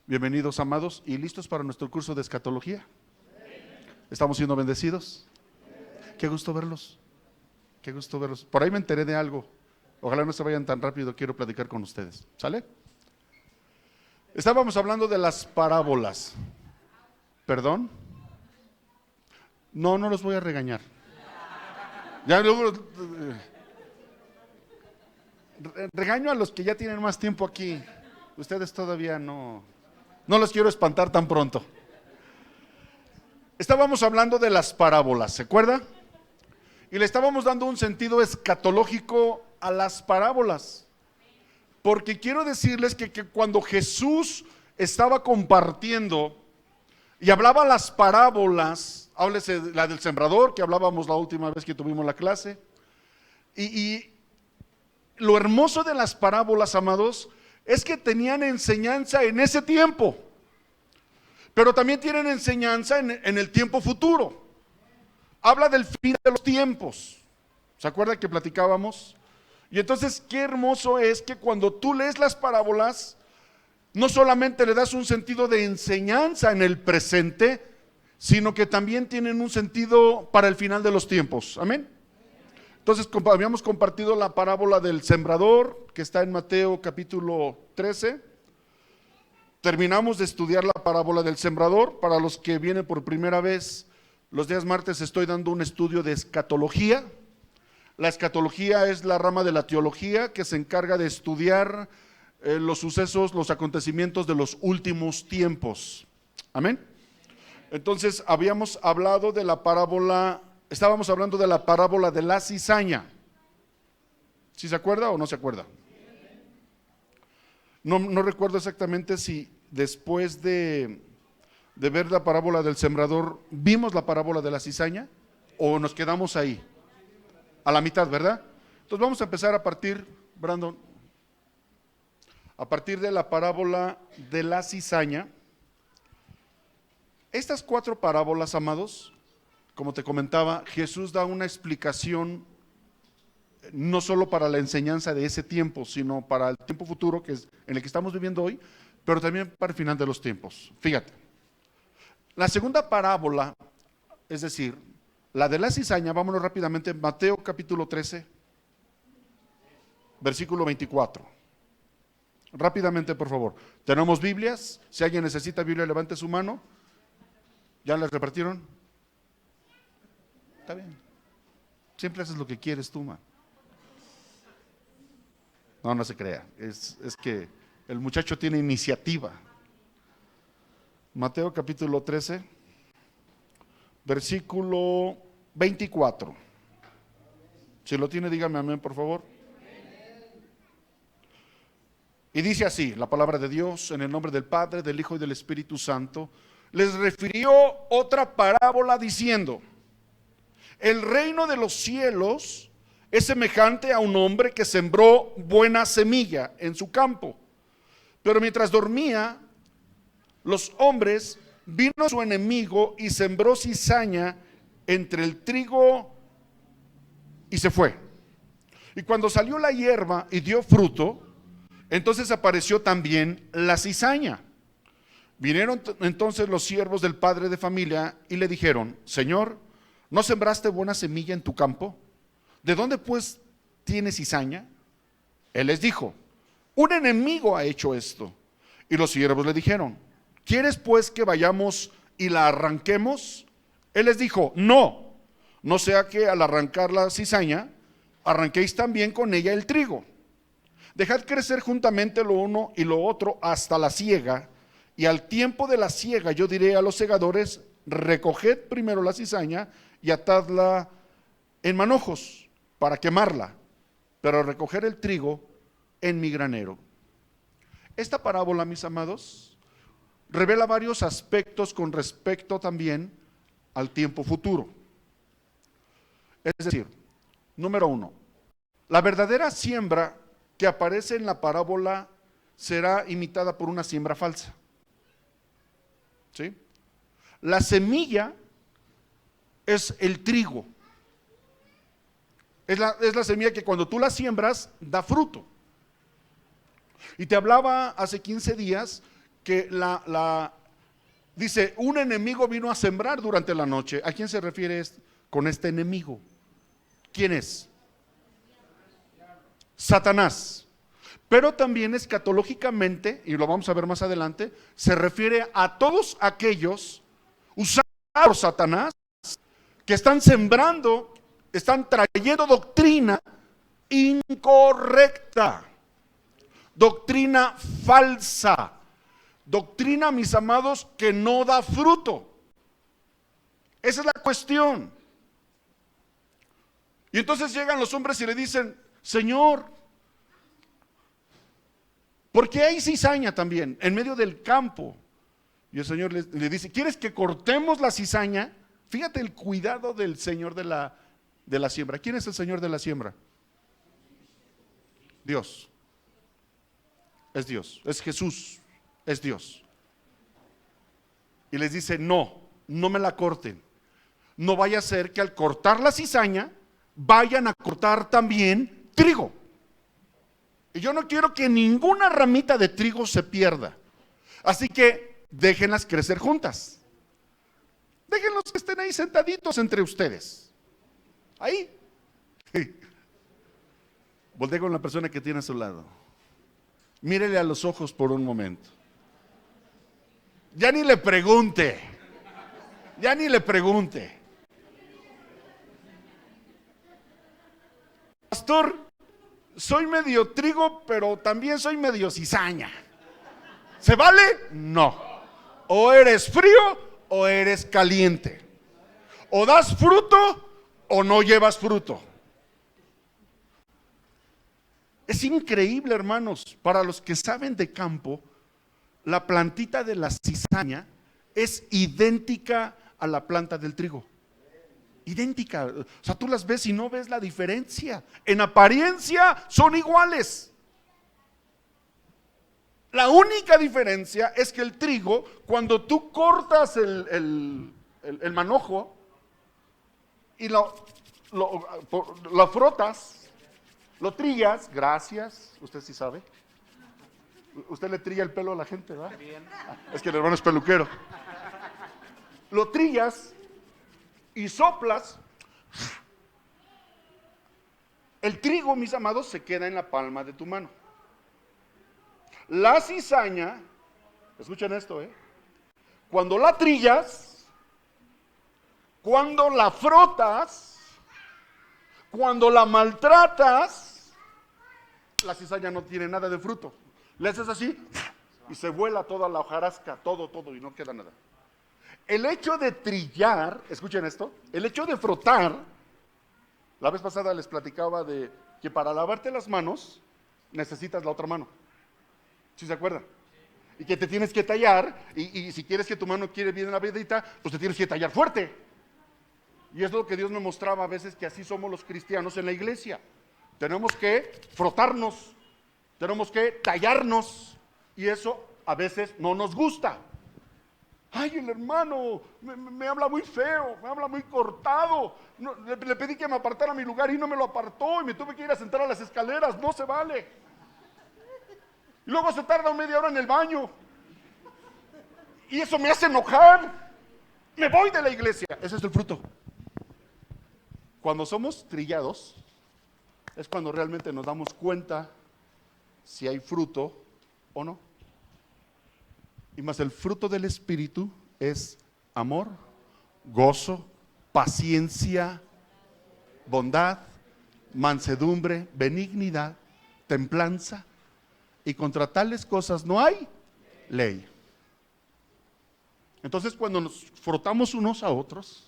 Bienvenidos, amados, y listos para nuestro curso de escatología. ¿Estamos siendo bendecidos? Qué gusto verlos. Qué gusto verlos. Por ahí me enteré de algo. Ojalá no se vayan tan rápido, quiero platicar con ustedes. ¿Sale? Estábamos hablando de las parábolas. ¿Perdón? No los voy a regañar. Ya regaño a los que ya tienen más tiempo aquí. Ustedes todavía no los quiero espantar tan pronto. Estábamos hablando de las parábolas, ¿se acuerda? Y le estábamos dando un sentido escatológico a las parábolas. Porque quiero decirles que cuando Jesús estaba compartiendo y hablaba las parábolas, háblese la del sembrador, que hablábamos la última vez que tuvimos la clase, y lo hermoso de las parábolas, amados, es que tenían enseñanza en ese tiempo, pero también tienen enseñanza en el tiempo futuro. Habla del fin de los tiempos. ¿Se acuerda que platicábamos? Y entonces, qué hermoso es que cuando tú lees las parábolas, no solamente le das un sentido de enseñanza en el presente, sino que también tienen un sentido para el final de los tiempos. Amén. Entonces habíamos compartido la parábola del sembrador, que está en Mateo capítulo 13. Terminamos de estudiar la parábola del sembrador. Para los que vienen por primera vez, los días martes estoy dando un estudio de escatología. La escatología es la rama de la teología que se encarga de estudiar los sucesos, los acontecimientos de los últimos tiempos. Amén. Entonces habíamos hablado de la parábola, estábamos hablando de la parábola de la cizaña. ¿Sí se acuerda o no se acuerda? No recuerdo exactamente si después de ver la parábola del sembrador, vimos la parábola de la cizaña o nos quedamos ahí, a la mitad, ¿verdad? Entonces vamos a empezar a partir, Brandon, a partir de la parábola de la cizaña. Estas 4 parábolas, amados, como te comentaba, Jesús da una explicación no solo para la enseñanza de ese tiempo, sino para el tiempo futuro que es en el que estamos viviendo hoy, pero también para el final de los tiempos. Fíjate, la segunda parábola, es decir, la de la cizaña, vámonos rápidamente, Mateo capítulo 13, versículo 24. Rápidamente, por favor. ¿Tenemos Biblias? Si alguien necesita Biblia, levante su mano. ¿Ya las repartieron? Está bien. Siempre haces lo que quieres tú, man. No se crea. Es que el muchacho tiene iniciativa. Mateo capítulo 13, versículo 24. Si lo tiene, dígame amén, por favor. Y dice así, la palabra de Dios, en el nombre del Padre, del Hijo y del Espíritu Santo. Les refirió otra parábola diciendo: el reino de los cielos es semejante a un hombre que sembró buena semilla en su campo. Pero mientras dormía, los hombres, vino su enemigo y sembró cizaña entre el trigo y se fue. Y cuando salió la hierba y dio fruto, entonces apareció también la cizaña. Vinieron entonces los siervos del padre de familia y le dijeron: Señor, ¿no sembraste buena semilla en tu campo? ¿De dónde pues tienes cizaña? Él les dijo: un enemigo ha hecho esto. Y los siervos le dijeron: ¿quieres pues que vayamos y la arranquemos? Él les dijo: no sea que al arrancar la cizaña, arranquéis también con ella el trigo. Dejad crecer juntamente lo uno y lo otro hasta la siega, y al tiempo de la siega yo diré a los segadores: recoged primero la cizaña y atadla en manojos para quemarla, pero recoger el trigo en mi granero. Esta parábola, mis amados, revela varios aspectos con respecto también al tiempo futuro. Es decir, número 1, la verdadera siembra que aparece en la parábola será imitada por una siembra falsa. ¿Sí? La semilla es el trigo. Es la semilla que cuando tú la siembras da fruto. Y te hablaba hace 15 días que dice, un enemigo vino a sembrar durante la noche. ¿A quién se refiere con este enemigo? ¿Quién es? Satanás. Pero también escatológicamente, y lo vamos a ver más adelante, se refiere a todos aquellos usados por Satanás que están sembrando, están trayendo doctrina incorrecta, doctrina falsa, doctrina, mis amados, que no da fruto. Esa es la cuestión. Y entonces llegan los hombres y le dicen, Señor, porque hay cizaña también en medio del campo. Y el Señor le dice, ¿quieres que cortemos la cizaña? Fíjate el cuidado del Señor de la siembra. ¿Quién es el Señor de la siembra? Dios. Es Dios, es Jesús, es Dios. Y les dice, no me la corten. No vaya a ser que al cortar la cizaña vayan a cortar también trigo. Y yo no quiero que ninguna ramita de trigo se pierda. Así que déjenlas crecer juntas. Déjenlos que estén ahí sentaditos entre ustedes. Ahí. Voltea con la persona que tiene a su lado. Mírele a los ojos por un momento. Ya ni le pregunte. Ya ni le pregunte. Pastor, soy medio trigo, pero también soy medio cizaña. ¿Se vale? No. O eres frío o eres caliente. O das fruto o no llevas fruto. Es increíble, hermanos, para los que saben de campo, la plantita de la cizaña es idéntica a la planta del trigo. Idéntica, o sea, tú las ves y no ves la diferencia. En apariencia son iguales. La única diferencia es que el trigo, cuando tú cortas el manojo y lo frotas, lo trillas, gracias, usted sí sabe. Usted le trilla el pelo a la gente, ¿verdad? Es que el hermano es peluquero. Lo trillas y soplas, el trigo, mis amados, se queda en la palma de tu mano. La cizaña, escuchen esto, cuando la trillas, cuando la frotas, cuando la maltratas, la cizaña no tiene nada de fruto. Le haces así y se vuela toda la hojarasca, todo y no queda nada. El hecho de trillar, escuchen esto, el hecho de frotar, la vez pasada les platicaba de que para lavarte las manos necesitas la otra mano. ¿Sí se acuerdan? Y que te tienes que tallar, y si quieres que tu mano quede bien lavadita, pues te tienes que tallar fuerte. Y es lo que Dios me mostraba a veces, que así somos los cristianos en la iglesia. Tenemos que frotarnos, tenemos que tallarnos, y eso a veces no nos gusta. Ay, el hermano me habla muy feo, me habla muy cortado. No, le pedí que me apartara mi lugar y no me lo apartó y me tuve que ir a sentar a las escaleras. No se vale. Y luego se tarda media hora en el baño. Y eso me hace enojar. Me voy de la iglesia. Ese es el fruto. Cuando somos trillados, es cuando realmente nos damos cuenta si hay fruto o no. Y más el fruto del Espíritu es amor, gozo, paciencia, bondad, mansedumbre, benignidad, templanza. Y contra tales cosas no hay ley. Entonces, cuando nos frotamos unos a otros,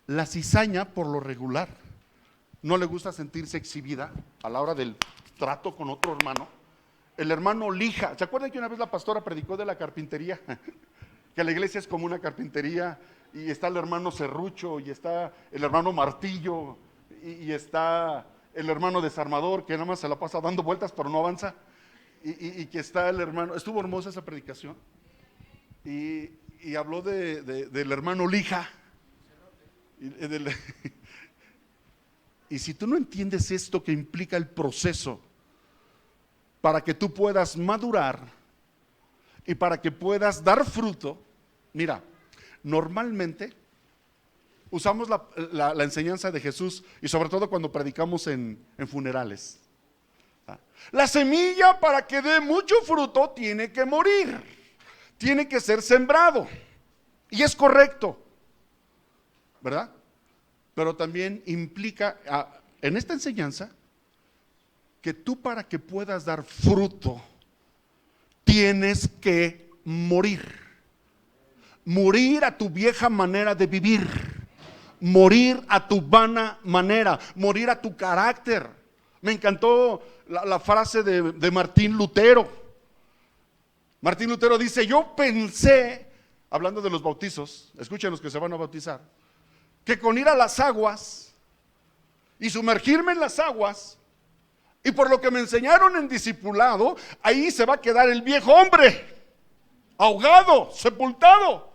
la cizaña, por lo regular, no le gusta sentirse exhibida a la hora del trato con otro hermano. El hermano lija. ¿Se acuerdan que una vez la pastora predicó de la carpintería? Que la iglesia es como una carpintería, y está el hermano serrucho, y está el hermano martillo, y está el hermano desarmador, que nada más se la pasa dando vueltas pero no avanza, y que está el hermano. Estuvo hermosa esa predicación, y habló del hermano lija. Y si tú no entiendes esto que implica el proceso para que tú puedas madurar y para que puedas dar fruto. Mira, normalmente usamos la enseñanza de Jesús y sobre todo cuando predicamos en funerales. La semilla, para que dé mucho fruto, tiene que morir, tiene que ser sembrado. Y es correcto, ¿verdad? Pero también implica en esta enseñanza que tú, para que puedas dar fruto, tienes que morir. Morir a tu vieja manera de vivir, morir a tu vana manera, morir a tu carácter. Me encantó la frase de Martín Lutero. Martín Lutero dice: yo pensé, hablando de los bautizos, escuchen los que se van a bautizar, que con ir a las aguas y sumergirme en las aguas, y por lo que me enseñaron en discipulado, ahí se va a quedar el viejo hombre, ahogado, sepultado.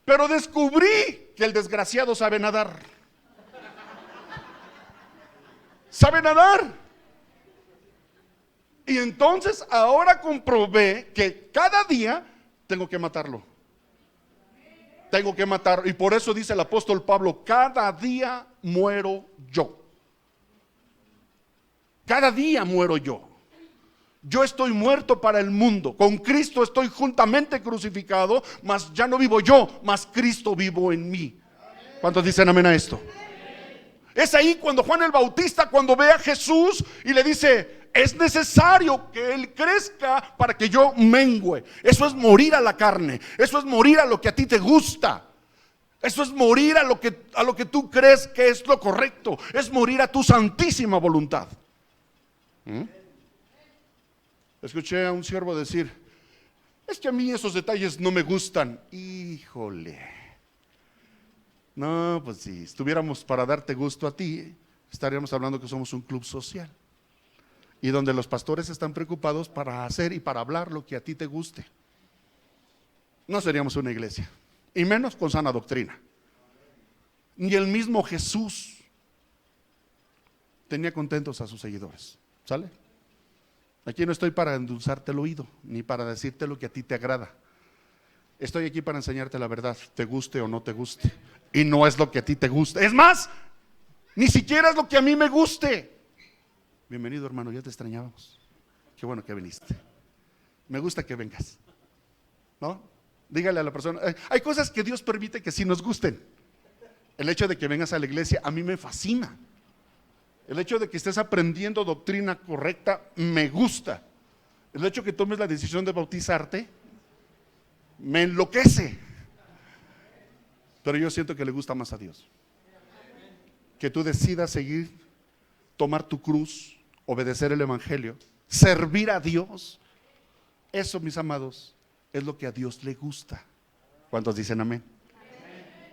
Pero descubrí que el desgraciado sabe nadar. Sabe nadar. Y entonces ahora comprobé que cada día tengo que matarlo. Tengo que matarlo. Y por eso dice el apóstol Pablo: cada día muero yo. Cada día muero yo. Yo estoy muerto para el mundo. Con Cristo estoy juntamente crucificado, mas ya no vivo yo, mas Cristo vivo en mí. ¿Cuántos dicen amén a esto? Es ahí cuando Juan el Bautista, cuando ve a Jesús y le dice: es necesario que Él crezca para que yo mengüe. Eso es morir a la carne. Eso es morir a lo que a ti te gusta. Eso es morir a lo que tú crees que es lo correcto. Es morir a tu santísima voluntad. Escuché a un siervo decir: es que a mí esos detalles no me gustan. Híjole. No, pues si estuviéramos para darte gusto a ti, estaríamos hablando que somos un club social, y donde los pastores están preocupados para hacer y para hablar lo que a ti te guste. No seríamos una iglesia, y menos con sana doctrina. Ni el mismo Jesús tenía contentos a sus seguidores. ¿Sale? Aquí no estoy para endulzarte el oído, ni para decirte lo que a ti te agrada. Estoy aquí para enseñarte la verdad, te guste o no te guste. Y no es lo que a ti te guste. Es más, ni siquiera es lo que a mí me guste. Bienvenido, hermano, ya te extrañábamos. Qué bueno que viniste. Me gusta que vengas, ¿no? Dígale a la persona, hay cosas que Dios permite que sí nos gusten. El hecho de que vengas a la iglesia a mí me fascina. El hecho de que estés aprendiendo doctrina correcta me gusta. El hecho de que tomes la decisión de bautizarte me enloquece. Pero yo siento que le gusta más a Dios. Que tú decidas seguir, tomar tu cruz, obedecer el evangelio, servir a Dios. Eso, mis amados, es lo que a Dios le gusta. ¿Cuántos dicen amén?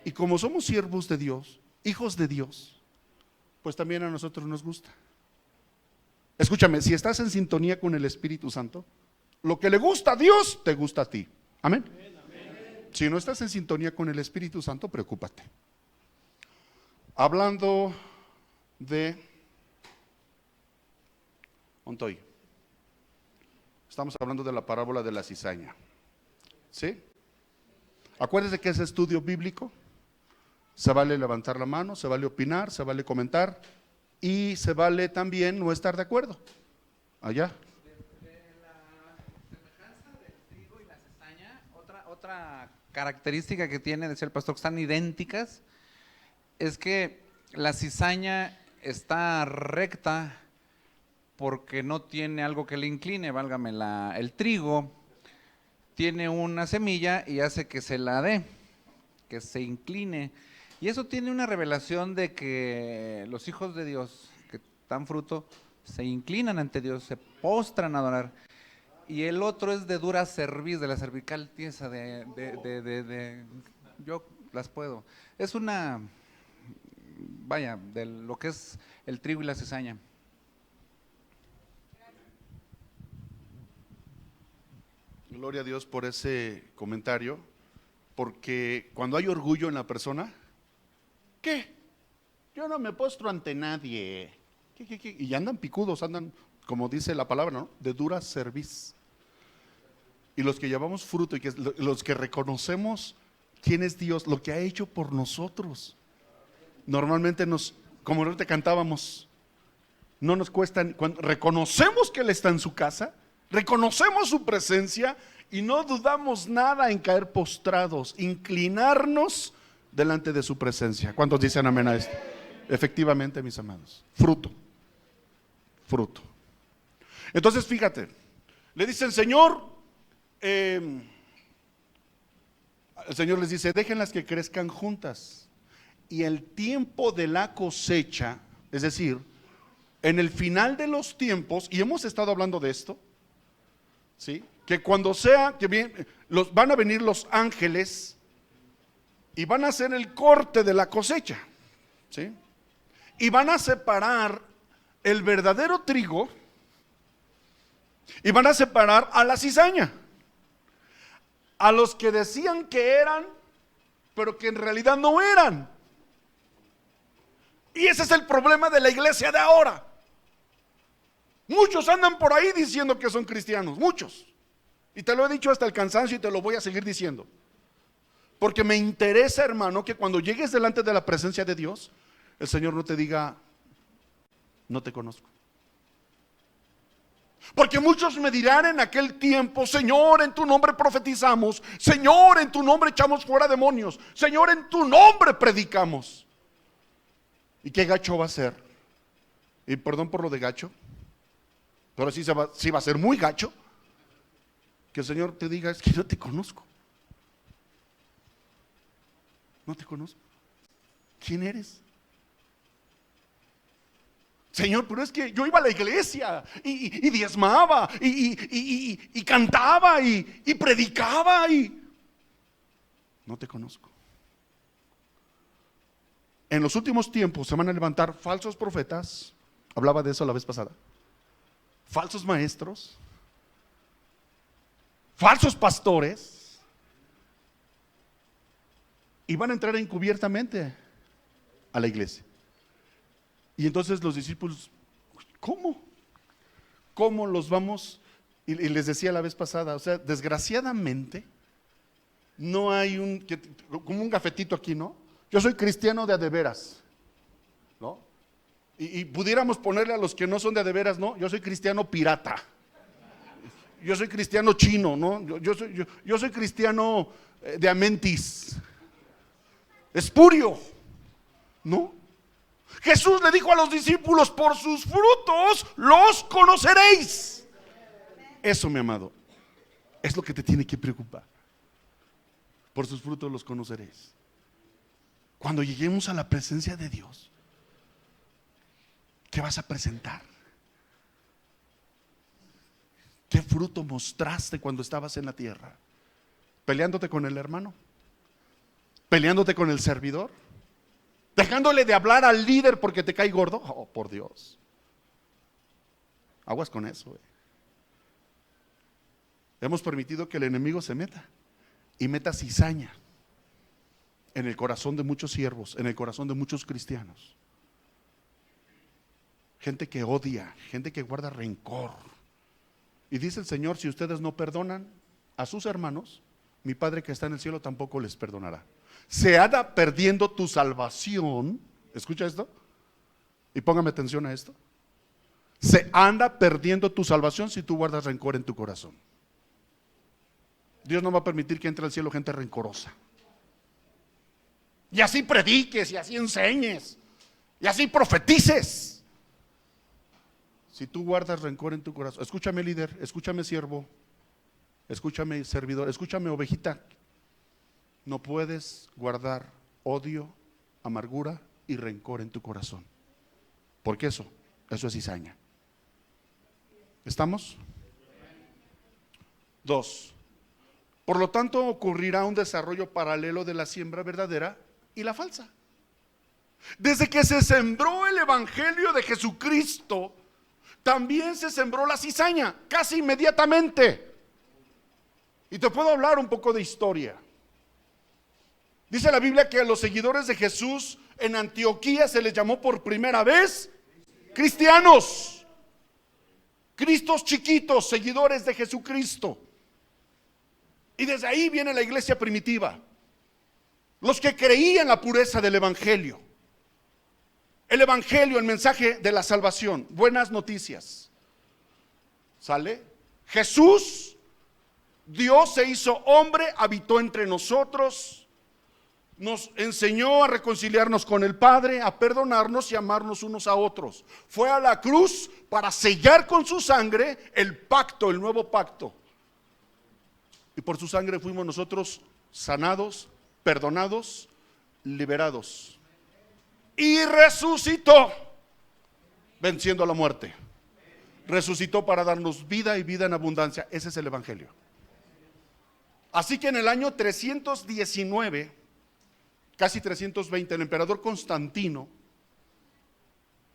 Y como somos siervos de Dios, hijos de Dios, pues también a nosotros nos gusta. Escúchame, si estás en sintonía con el Espíritu Santo, lo que le gusta a Dios, te gusta a ti. Amén. Si no estás en sintonía con el Espíritu Santo, preocúpate. Hablando de Ontoy, estamos hablando de la parábola de la cizaña. ¿Sí? Acuérdese que es estudio bíblico. Se vale levantar la mano, se vale opinar, se vale comentar y se vale también no estar de acuerdo. Allá. De la semejanza del trigo y la cizaña, otra característica que tiene, decía el pastor, que están idénticas, es que la cizaña está recta porque no tiene algo que le incline, válgame, el trigo tiene una semilla y hace que se la dé, que se incline. Y eso tiene una revelación de que los hijos de Dios que dan fruto se inclinan ante Dios, se postran a adorar. Y el otro es de dura cerviz, de la cervical tiesa, yo las puedo. Es una, vaya, de lo que es el trigo y la cizaña. Gloria a Dios por ese comentario, porque cuando hay orgullo en la persona, ¿qué? Yo no me postro ante nadie. ¿Qué? Y andan picudos, andan, como dice la palabra, ¿no? De dura cerviz. Y los que llevamos fruto y los que reconocemos quién es Dios, lo que ha hecho por nosotros. Normalmente como ahorita cantábamos, no nos cuesta, cuando reconocemos que Él está en su casa, reconocemos su presencia y no dudamos nada en caer postrados, inclinarnos delante de su presencia. ¿Cuántos dicen amén a esto? Efectivamente, mis amados, fruto. Entonces fíjate, le dice el Señor, el Señor les dice, déjenlas que crezcan juntas. Y el tiempo de la cosecha, es decir, en el final de los tiempos, y hemos estado hablando de esto, ¿sí? Que cuando sea, van a venir los ángeles y van a hacer el corte de la cosecha, ¿sí? Y van a separar el verdadero trigo y van a separar a la cizaña. A los que decían que eran, pero que en realidad no eran. Y ese es el problema de la iglesia de ahora. Muchos andan por ahí diciendo que son cristianos, muchos. Y te lo he dicho hasta el cansancio y te lo voy a seguir diciendo. Porque me interesa, hermano, que cuando llegues delante de la presencia de Dios, el Señor no te diga, no te conozco. Porque muchos me dirán en aquel tiempo, Señor, en tu nombre profetizamos, Señor, en tu nombre echamos fuera demonios, Señor, en tu nombre predicamos. ¿Y qué gacho va a ser? Y perdón por lo de gacho, pero sí va a ser muy gacho, que el Señor te diga, es que no te conozco. No te conozco. ¿Quién eres? Señor, pero es que yo iba a la iglesia y diezmaba y cantaba y predicaba y no te conozco. En los últimos tiempos se van a levantar falsos profetas, hablaba de eso la vez pasada, falsos maestros, falsos pastores, y van a entrar encubiertamente a la iglesia. Y entonces los discípulos, ¿cómo? ¿Cómo los vamos? Y les decía la vez pasada, o sea, desgraciadamente, no hay como un gafetito aquí, ¿no? Yo soy cristiano de a de veras, ¿no? Y pudiéramos ponerle a los que no son de a de veras, ¿no? Yo soy cristiano pirata. Yo soy cristiano chino, ¿no? Yo soy cristiano de a mentis. Espurio, ¿no? Jesús le dijo a los discípulos, por sus frutos los conoceréis. Eso, mi amado, es lo que te tiene que preocupar. Por sus frutos los conoceréis. Cuando lleguemos a la presencia de Dios, ¿qué vas a presentar? ¿Qué fruto mostraste cuando estabas en la tierra? ¿Peleándote con el hermano? ¿Peleándote con el servidor? ¿Dejándole de hablar al líder porque te cae gordo? Oh, por Dios. Aguas con eso. Hemos permitido que el enemigo se meta y meta cizaña en el corazón de muchos siervos, en el corazón de muchos cristianos. Gente que odia, gente que guarda rencor. Y dice el Señor, si ustedes no perdonan a sus hermanos, mi Padre que está en el cielo tampoco les perdonará. Se anda perdiendo tu salvación. ¿Escucha esto? Y póngame atención a esto. Se anda perdiendo tu salvación si tú guardas rencor en tu corazón. Dios no va a permitir que entre al cielo gente rencorosa. Y así prediques, y así enseñes, y así profetices. Si tú guardas rencor en tu corazón, escúchame líder, escúchame siervo, escúchame servidor, escúchame ovejita. No puedes guardar odio, amargura y rencor en tu corazón. Porque eso es cizaña. ¿Estamos? 2. Por lo tanto, ocurrirá un desarrollo paralelo de la siembra verdadera y la falsa. Desde que se sembró el evangelio de Jesucristo, también se sembró la cizaña, casi inmediatamente. Y te puedo hablar un poco de historia. Dice la Biblia que a los seguidores de Jesús en Antioquía se les llamó por primera vez cristianos. Cristos chiquitos, seguidores de Jesucristo. Y desde ahí viene la iglesia primitiva. Los que creían la pureza del evangelio. El evangelio, el mensaje de la salvación, buenas noticias. ¿Sale? Jesús, Dios se hizo hombre, habitó entre nosotros, nos enseñó a reconciliarnos con el Padre, a perdonarnos y amarnos unos a otros. Fue a la cruz para sellar con su sangre el pacto, el nuevo pacto. Y por su sangre fuimos nosotros sanados, perdonados, liberados. Y resucitó, venciendo a la muerte. Resucitó para darnos vida y vida en abundancia. Ese es el evangelio. Así que en el año 319, casi 320, el emperador Constantino,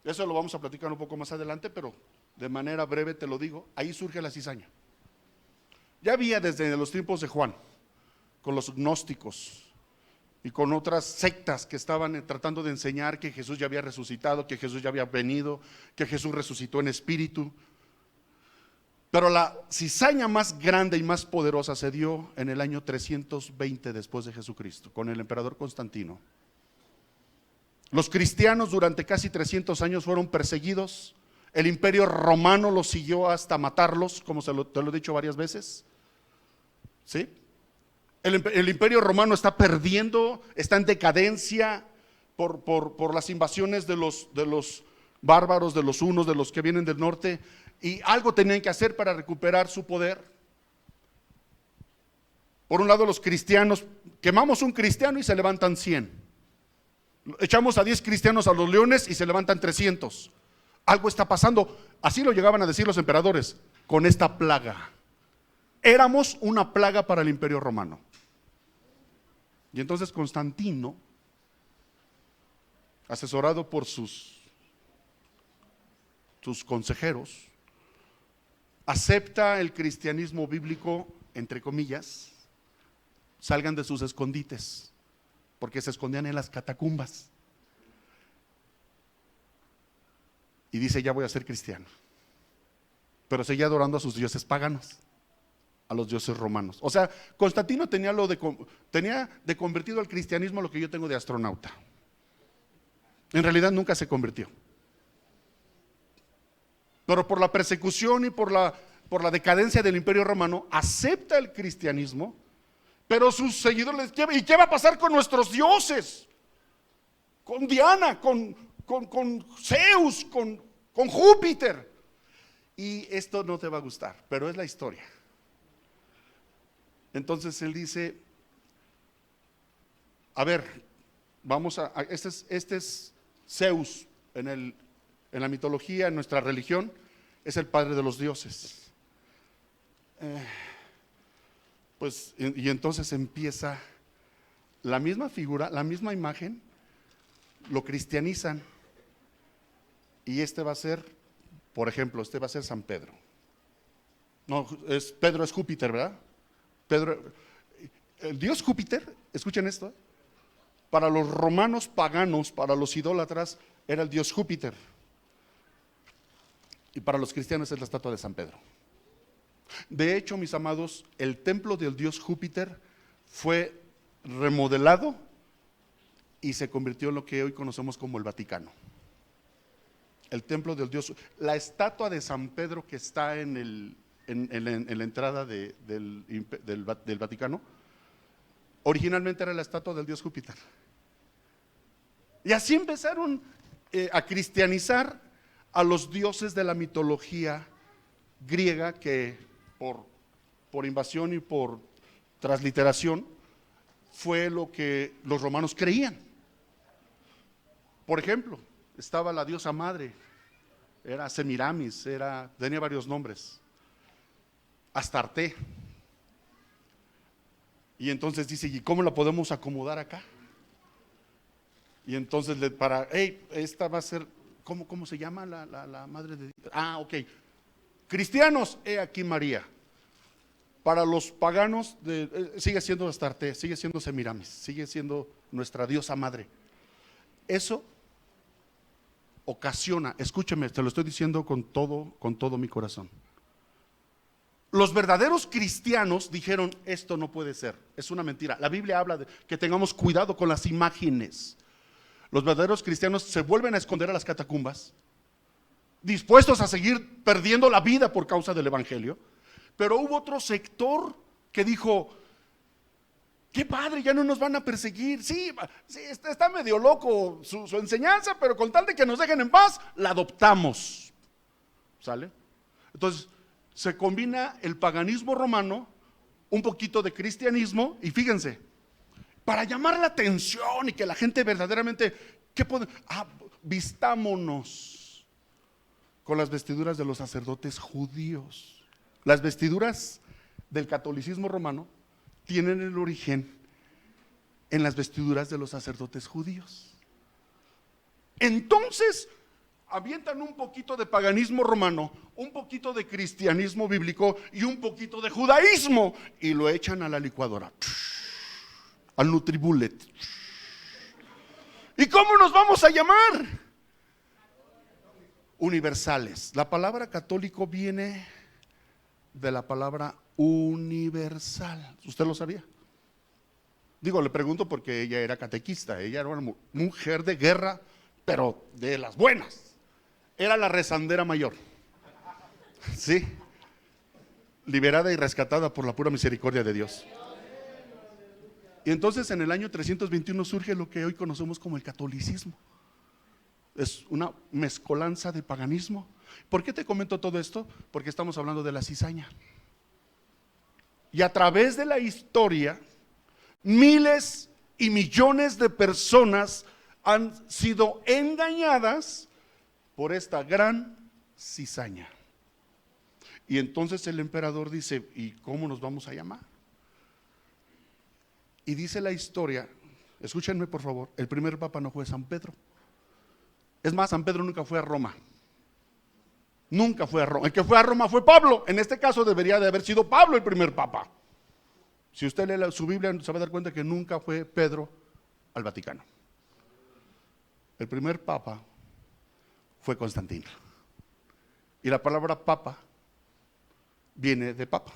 eso lo vamos a platicar un poco más adelante, pero de manera breve te lo digo, ahí surge la cizaña. Ya había desde los tiempos de Juan, con los gnósticos y con otras sectas que estaban tratando de enseñar que Jesús ya había resucitado, que Jesús ya había venido, que Jesús resucitó en espíritu. Pero la cizaña más grande y más poderosa se dio en el año 320 después de Jesucristo, con el emperador Constantino. Los cristianos durante casi 300 años fueron perseguidos. El imperio romano los siguió hasta matarlos, como te lo he dicho varias veces. ¿Sí? El imperio romano está perdiendo, está en decadencia por las invasiones de los bárbaros, de los hunos, de los que vienen del norte, y algo tenían que hacer para recuperar su poder. Por un lado, los cristianos, quemamos un cristiano y se levantan 100. Echamos a 10 cristianos a los leones y se levantan 300. Algo está pasando, así lo llegaban a decir los emperadores, con esta plaga. Éramos una plaga para el imperio romano. Y entonces Constantino, asesorado por sus consejeros, acepta el cristianismo bíblico, entre comillas, salgan de sus escondites, porque se escondían en las catacumbas. Y dice, ya voy a ser cristiano. Pero seguía adorando a sus dioses paganos, a los dioses romanos. O sea, Constantino tenía de convertido al cristianismo lo que yo tengo de astronauta. En realidad nunca se convirtió. Pero por la persecución y por la decadencia del imperio romano, acepta el cristianismo, pero sus seguidores les llevan, ¿y qué va a pasar con nuestros dioses? Con Diana, con Zeus, con Júpiter. Y esto no te va a gustar, pero es la historia. Entonces él dice, a ver, este es Zeus en la mitología, en nuestra religión, es el padre de los dioses. Y entonces empieza la misma figura, la misma imagen, lo cristianizan. Y va a ser, por ejemplo, va a ser San Pedro. No, Pedro es Júpiter, ¿verdad? Pedro, el dios Júpiter, escuchen esto, para los romanos paganos, para los idólatras, era el dios Júpiter. Y para los cristianos es la estatua de San Pedro. De hecho, mis amados, el templo del dios Júpiter fue remodelado y se convirtió en lo que hoy conocemos como el Vaticano. El templo del dios, la estatua de San Pedro que está en la entrada del Vaticano, originalmente era la estatua del dios Júpiter. Y así empezaron a cristianizar a los dioses de la mitología griega que por invasión y por transliteración fue lo que los romanos creían. Por ejemplo, estaba la diosa madre, era Semiramis, tenía varios nombres, Astarte. Y entonces dice, ¿y cómo la podemos acomodar acá? Y entonces esta va a ser, ¿cómo se llama la madre de Dios? Ok. Cristianos, he aquí María. Para los paganos, sigue siendo Astarte, sigue siendo Semiramis, sigue siendo nuestra diosa madre. Eso ocasiona, escúcheme, te lo estoy diciendo con todo mi corazón. Los verdaderos cristianos dijeron, esto no puede ser, es una mentira. La Biblia habla de que tengamos cuidado con las imágenes. Los verdaderos cristianos se vuelven a esconder a las catacumbas, dispuestos a seguir perdiendo la vida por causa del evangelio. Pero hubo otro sector que dijo, qué padre, ya no nos van a perseguir. Sí, está medio loco su enseñanza, pero con tal de que nos dejen en paz, la adoptamos. ¿Sale? Entonces se combina el paganismo romano, un poquito de cristianismo, y fíjense, para llamar la atención y que la gente verdaderamente, vistámonos con las vestiduras de los sacerdotes judíos. Las vestiduras del catolicismo romano tienen el origen en las vestiduras de los sacerdotes judíos. Entonces avientan un poquito de paganismo romano, un poquito de cristianismo bíblico y un poquito de judaísmo y lo echan a la licuadora, al Nutribullet. ¿Y cómo nos vamos a llamar? Universales. La palabra católico viene de la palabra universal. ¿Usted lo sabía? Digo, le pregunto porque ella era catequista, ella era una mujer de guerra, pero de las buenas. Era la rezandera mayor. Sí. Liberada y rescatada por la pura misericordia de Dios. Y entonces en el año 321 surge lo que hoy conocemos como el catolicismo. Es una mezcolanza de paganismo. ¿Por qué te comento todo esto? Porque estamos hablando de la cizaña. Y a través de la historia, miles y millones de personas han sido engañadas por esta gran cizaña. Y entonces el emperador dice, ¿y cómo nos vamos a llamar? Y dice la historia, escúchenme por favor, el primer papa no fue San Pedro. Es más, San Pedro nunca fue a Roma. Nunca fue a Roma. El que fue a Roma fue Pablo. En este caso debería de haber sido Pablo el primer papa. Si usted lee su Biblia se va a dar cuenta que nunca fue Pedro al Vaticano. El primer papa fue Constantino. Y la palabra papa viene de papa.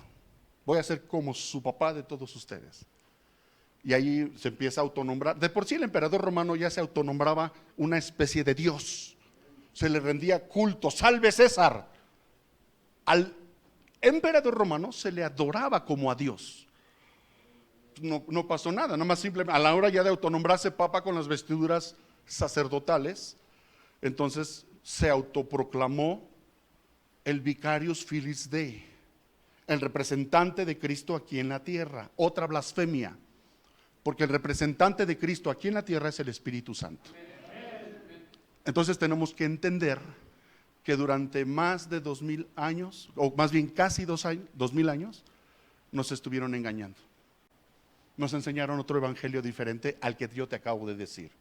Voy a ser como su papá de todos ustedes. Y ahí se empieza a autonombrar. De por sí el emperador romano ya se autonombraba una especie de Dios. Se le rendía culto, salve César. Al emperador romano se le adoraba como a Dios. No pasó nada, nada más simplemente a la hora ya de autonombrarse papa con las vestiduras sacerdotales, entonces se autoproclamó el Vicarius Filii Dei, el representante de Cristo aquí en la tierra. Otra blasfemia, porque el representante de Cristo aquí en la tierra es el Espíritu Santo. Entonces tenemos que entender que durante más de 2000 años, o más bien casi 2000 años, nos estuvieron engañando. Nos enseñaron otro evangelio diferente al que yo te acabo de decir.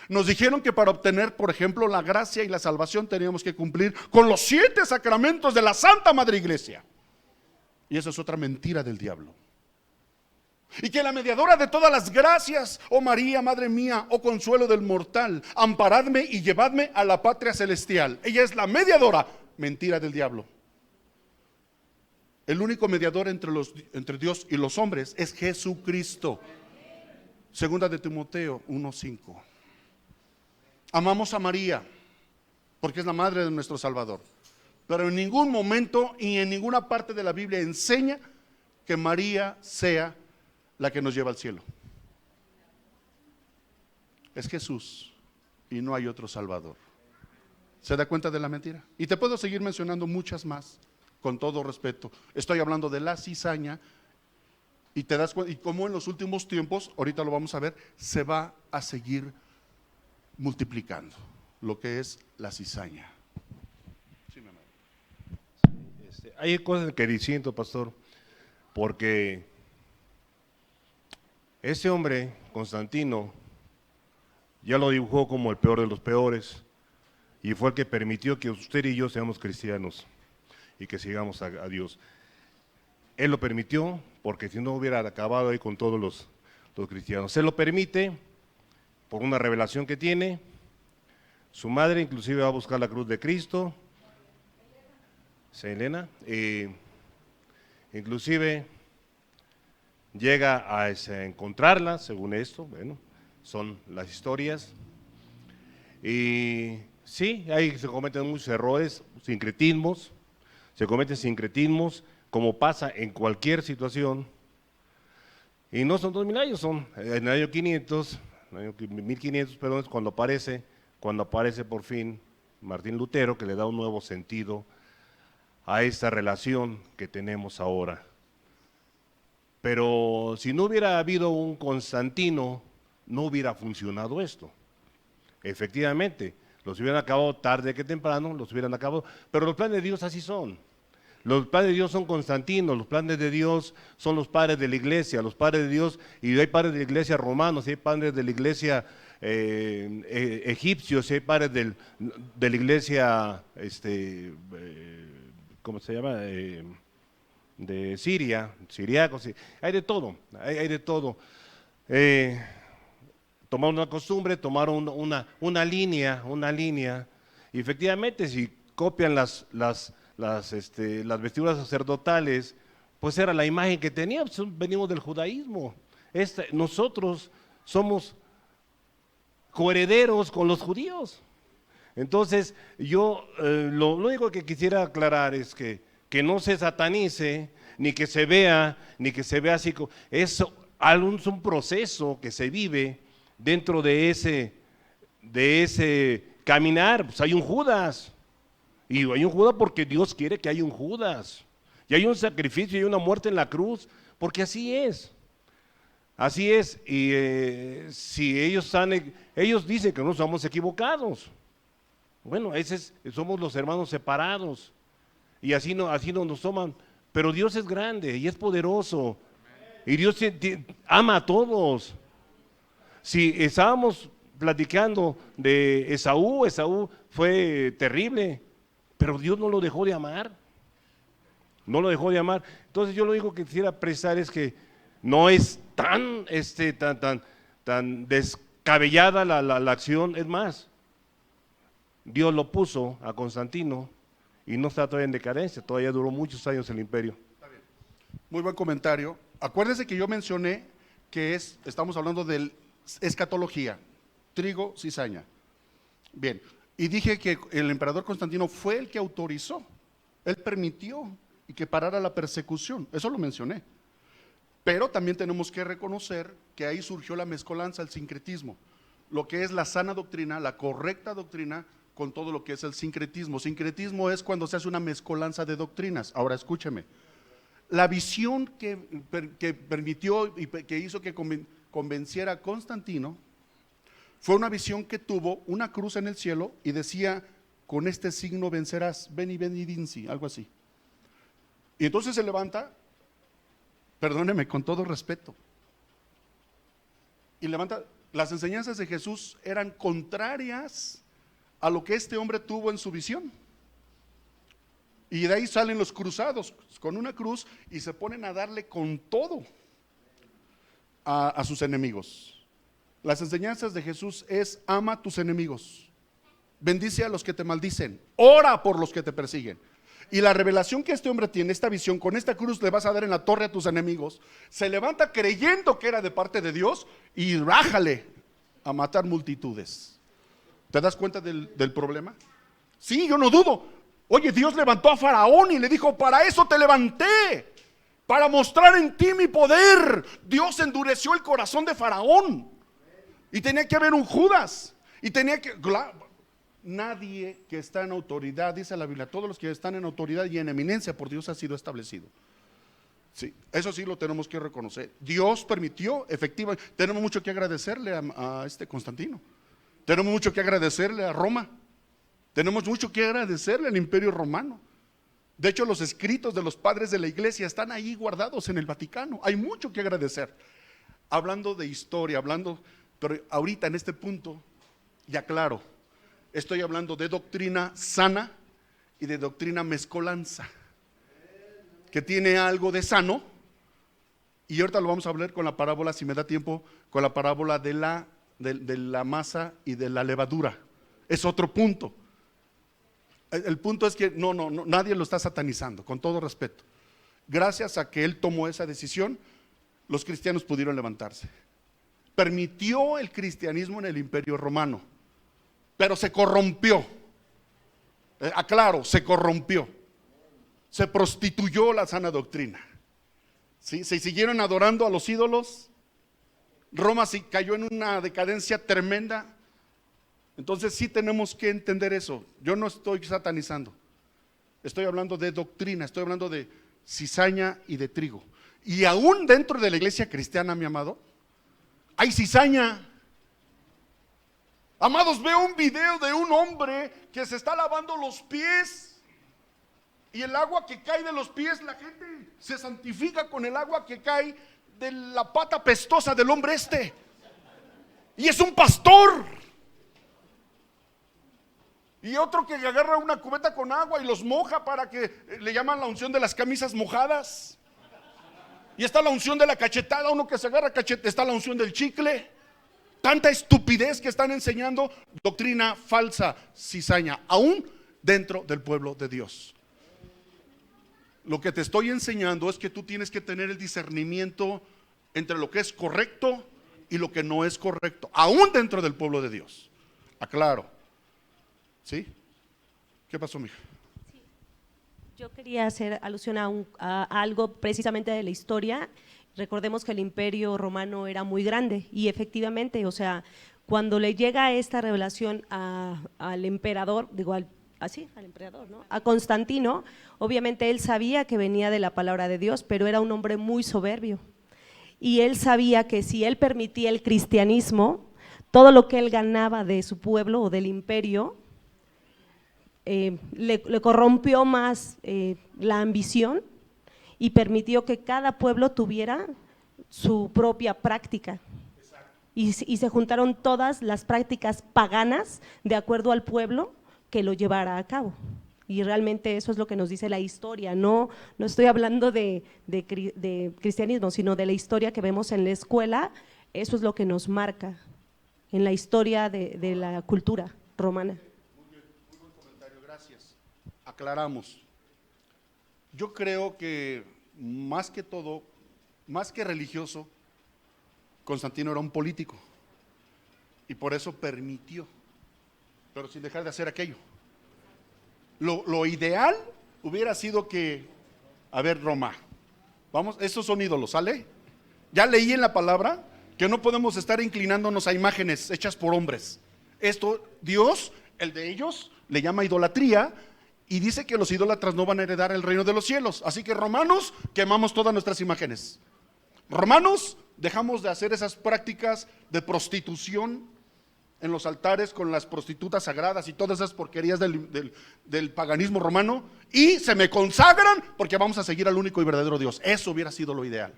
Nos dijeron que para obtener, por ejemplo, la gracia y la salvación teníamos que cumplir con los 7 sacramentos de la Santa Madre Iglesia. Y eso es otra mentira del diablo. Y que la mediadora de todas las gracias, oh María, Madre mía, oh consuelo del mortal, amparadme y llevadme a la patria celestial. Ella es la mediadora. Mentira del diablo. El único mediador entre Dios y los hombres es Jesucristo. Segunda de Timoteo 1:5. Amamos a María porque es la madre de nuestro Salvador, pero en ningún momento y en ninguna parte de la Biblia enseña que María sea la que nos lleva al cielo. Es Jesús y no hay otro Salvador. ¿Se da cuenta de la mentira? Y te puedo seguir mencionando muchas más, con todo respeto. Estoy hablando de la cizaña y te das cuenta, y como en los últimos tiempos, ahorita lo vamos a ver, se va a seguir multiplicando lo que es la cizaña. Sí, mi amor. Hay cosas que diciendo, pastor, porque ese hombre, Constantino, ya lo dibujó como el peor de los peores y fue el que permitió que usted y yo seamos cristianos y que sigamos a Dios. Él lo permitió porque si no hubiera acabado ahí con todos los cristianos. Se lo permite por una revelación que tiene. Su madre inclusive va a buscar la cruz de Cristo. Selena. Inclusive llega a encontrarla, según esto, bueno, son las historias. Y sí, ahí se cometen muchos errores, sincretismos, se cometen sincretismos, como pasa en cualquier situación. Y no son 2000 años, son en el año 500, en el año 1500, perdón, es cuando aparece por fin Martín Lutero, que le da un nuevo sentido a esta relación que tenemos ahora. Pero si no hubiera habido un Constantino, no hubiera funcionado esto. Efectivamente, los hubieran acabado tarde que temprano, los hubieran acabado, pero los planes de Dios así son. Los planes de Dios son Constantinos, los planes de Dios son los padres de la iglesia, los padres de Dios, y hay padres de la iglesia romanos, y hay padres de la iglesia egipcios, y hay padres de la iglesia, ¿cómo se llama? De Siria, siriacos, hay de todo, hay de todo. Tomaron una costumbre, tomaron una línea, y efectivamente si copian las vestiduras sacerdotales, pues era la imagen que teníamos, venimos del judaísmo. Nosotros somos coherederos con los judíos. Entonces, yo lo único que quisiera aclarar es que no se satanice, ni que se vea así. Es un proceso que se vive dentro de ese caminar. Pues hay un Judas. Y hay un Judas porque Dios quiere que haya un Judas. Y hay un sacrificio y una muerte en la cruz, porque así es. Así es. Y si ellos dicen que no somos equivocados. Bueno, somos los hermanos separados. Y así no nos toman. Pero Dios es grande y es poderoso. Y Dios ama a todos. Si estábamos platicando de Esaú fue terrible. Pero Dios no lo dejó de amar. No lo dejó de amar. Entonces yo lo único que quisiera expresar es que no es tan descabellada la acción. Es más, Dios lo puso a Constantino y no está todavía en decadencia. Todavía duró muchos años el imperio. Está bien. Muy buen comentario. Acuérdense que yo mencioné que estamos hablando de escatología, trigo, cizaña. Bien. Y dije que el emperador Constantino fue el que autorizó, él permitió y que parara la persecución, eso lo mencioné. Pero también tenemos que reconocer que ahí surgió la mezcolanza, el sincretismo, lo que es la sana doctrina, la correcta doctrina con todo lo que es el sincretismo. Sincretismo es cuando se hace una mezcolanza de doctrinas. Ahora escúcheme, la visión que permitió y que hizo que convenciera a Constantino fue una visión que tuvo una cruz en el cielo y decía, con este signo vencerás, veni vinci, algo así. Y entonces se levanta, perdóneme con todo respeto, y levanta, las enseñanzas de Jesús eran contrarias a lo que este hombre tuvo en su visión. Y de ahí salen los cruzados con una cruz y se ponen a darle con todo a sus enemigos. Las enseñanzas de Jesús es: ama a tus enemigos, bendice a los que te maldicen, ora por los que te persiguen. Y la revelación que este hombre tiene, esta visión, con esta cruz le vas a dar en la torre a tus enemigos, se levanta creyendo que era de parte de Dios y rájale a matar multitudes. ¿Te das cuenta del problema? Sí, yo no dudo. Oye, Dios levantó a Faraón y le dijo: para eso te levanté, para mostrar en ti mi poder. Dios endureció el corazón de Faraón. Y tenía que haber un Judas. Y tenía que... Nadie que está en autoridad, dice la Biblia, todos los que están en autoridad y en eminencia por Dios ha sido establecido. Sí, eso sí lo tenemos que reconocer. Dios permitió, efectivamente. Tenemos mucho que agradecerle a Constantino. Tenemos mucho que agradecerle a Roma. Tenemos mucho que agradecerle al Imperio Romano. De hecho, los escritos de los padres de la iglesia están ahí guardados en el Vaticano. Hay mucho que agradecer. Hablando de historia, pero ahorita en este punto, ya claro, estoy hablando de doctrina sana y de doctrina mezcolanza, que tiene algo de sano. Y ahorita lo vamos a hablar con la parábola, si me da tiempo, con la parábola de la masa y de la levadura. Es otro punto. El punto es que no, nadie lo está satanizando, con todo respeto. gracias a que él tomó esa decisión, los cristianos pudieron levantarse. Permitió el cristianismo en el Imperio Romano, pero se corrompió. Aclaro, se corrompió. Se prostituyó la sana doctrina. ¿Sí? Se siguieron adorando a los ídolos. Roma sí cayó en una decadencia tremenda. Entonces sí tenemos que entender eso. Yo no estoy satanizando. Estoy hablando de doctrina, estoy hablando de cizaña y de trigo. Y aún dentro de la iglesia cristiana, mi amado, hay cizaña. Amados, veo un video de un hombre que se está lavando los pies. Y el agua que cae de los pies, la gente se santifica con el agua que cae de la pata pestosa del hombre este. Y es un pastor. Y otro que agarra una cubeta con agua y los moja para que le llaman la unción de las camisas mojadas. Y está la unción de la cachetada, uno que se agarra cachete, está la unción del chicle. Tanta estupidez que están enseñando, doctrina falsa, cizaña, aún dentro del pueblo de Dios. Lo que te estoy enseñando es que tú tienes que tener el discernimiento entre lo que es correcto y lo que no es correcto, aún dentro del pueblo de Dios. Aclaro. ¿Sí? ¿Qué pasó, mija? Sí. Yo quería hacer alusión a algo precisamente de la historia. Recordemos que el Imperio Romano era muy grande y efectivamente, o sea, cuando le llega esta revelación al emperador, digo al emperador, ¿no? A Constantino, obviamente él sabía que venía de la palabra de Dios, pero era un hombre muy soberbio. Y él sabía que si él permitía el cristianismo, todo lo que él ganaba de su pueblo o del imperio, le corrompió más la ambición y permitió que cada pueblo tuviera su propia práctica. Y se juntaron todas las prácticas paganas de acuerdo al pueblo que lo llevara a cabo. Y realmente eso es lo que nos dice la historia. No estoy hablando de cristianismo, sino de la historia que vemos en la escuela. Eso es lo que nos marca en la historia de la cultura romana. Muy buen comentario, gracias. Aclaramos. Yo creo que más que todo, más que religioso, Constantino era un político y por eso permitió, pero sin dejar de hacer aquello. Lo ideal hubiera sido que, a ver, Roma, vamos, esos son ídolos, ¿sale? Ya leí en la palabra que no podemos estar inclinándonos a imágenes hechas por hombres. Esto, Dios, el de ellos, le llama idolatría y dice que los idólatras no van a heredar el reino de los cielos. Así que romanos, quemamos todas nuestras imágenes. Romanos, dejamos de hacer esas prácticas de prostitución en los altares con las prostitutas sagradas y todas esas porquerías del paganismo romano, y se me consagran porque vamos a seguir al único y verdadero Dios. Eso hubiera sido lo ideal,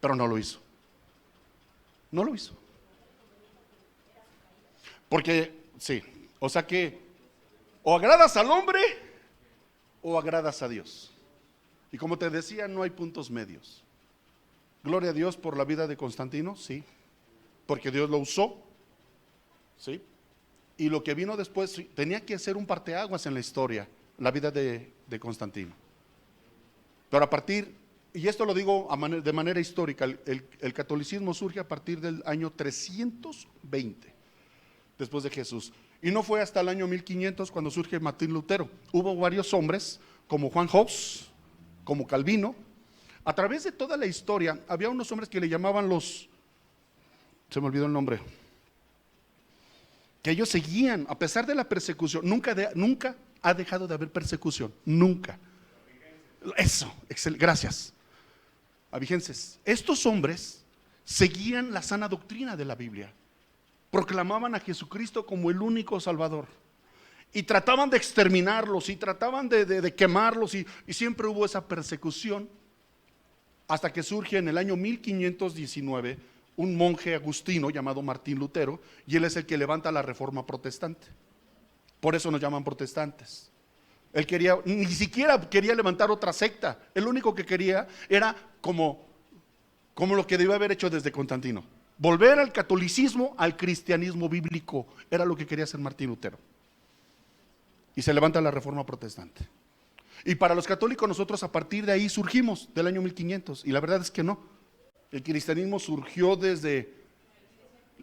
pero no lo hizo. No lo hizo. Porque, sí, o sea que o agradas al hombre o agradas a Dios. Y como te decía, no hay puntos medios. Gloria a Dios por la vida de Constantino, sí, porque Dios lo usó, sí, y lo que vino después sí, tenía que ser un parteaguas en la historia, la vida de Constantino. Pero a partir, y esto lo digo de manera histórica, el catolicismo surge a partir del año 320 después de Jesús, y no fue hasta el año 1500 cuando surge Martín Lutero. Hubo varios hombres como Juan Hus, como Calvino. A través de toda la historia había unos hombres que le llamaban se me olvidó el nombre, que ellos seguían, a pesar de la persecución, nunca ha dejado de haber persecución, nunca. Eso, gracias. Abigenses, estos hombres seguían la sana doctrina de la Biblia, proclamaban a Jesucristo como el único Salvador, y trataban de exterminarlos, y trataban de quemarlos, y siempre hubo esa persecución. Hasta que surge en el año 1519 un monje agustino llamado Martín Lutero, y él es el que levanta la reforma protestante. Por eso nos llaman protestantes. Él ni siquiera quería levantar otra secta. El único que quería era como lo que debió haber hecho desde Constantino: volver al catolicismo, al cristianismo bíblico. Era lo que quería hacer Martín Lutero. Y se levanta la reforma protestante. Y para los católicos nosotros a partir de ahí surgimos, del año 1500, y la verdad es que no. El cristianismo surgió desde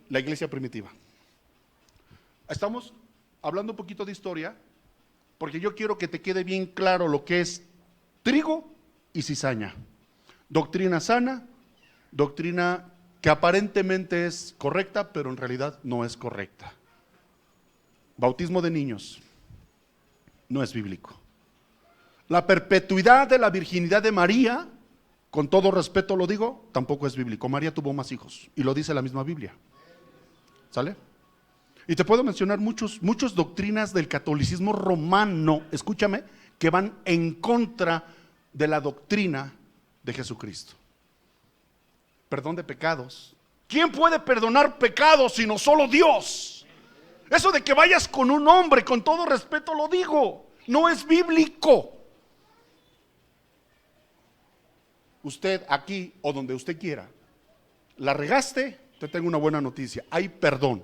la iglesia primitiva. Estamos hablando un poquito de historia, porque yo quiero que te quede bien claro lo que es trigo y cizaña. Doctrina sana, doctrina que aparentemente es correcta, pero en realidad no es correcta. Bautismo de niños no es bíblico. La perpetuidad de la virginidad de María, con todo respeto lo digo, tampoco es bíblico. María tuvo más hijos y lo dice la misma Biblia. ¿Sale? Y te puedo mencionar muchas doctrinas del catolicismo romano, escúchame, que van en contra de la doctrina de Jesucristo. Perdón de pecados. ¿Quién puede perdonar pecados sino solo Dios? Eso de que vayas con un hombre, con todo respeto lo digo, no es bíblico. Usted aquí o donde usted quiera, la regaste, te tengo una buena noticia, hay perdón.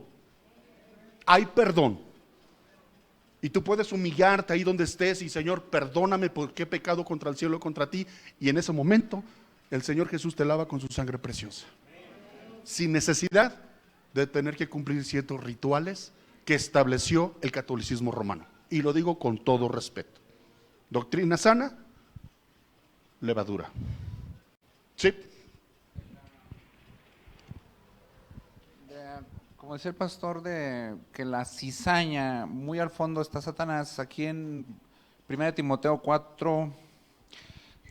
Hay perdón. Y tú puedes humillarte ahí donde estés y Señor, perdóname porque he pecado contra el cielo y contra ti. Y en ese momento el Señor Jesús te lava con su sangre preciosa. Sin necesidad de tener que cumplir ciertos rituales que estableció el catolicismo romano. Y lo digo con todo respeto. Doctrina sana, levadura. Sí. Como decía el pastor, de que la cizaña, muy al fondo está Satanás. Aquí en 1 Timoteo 4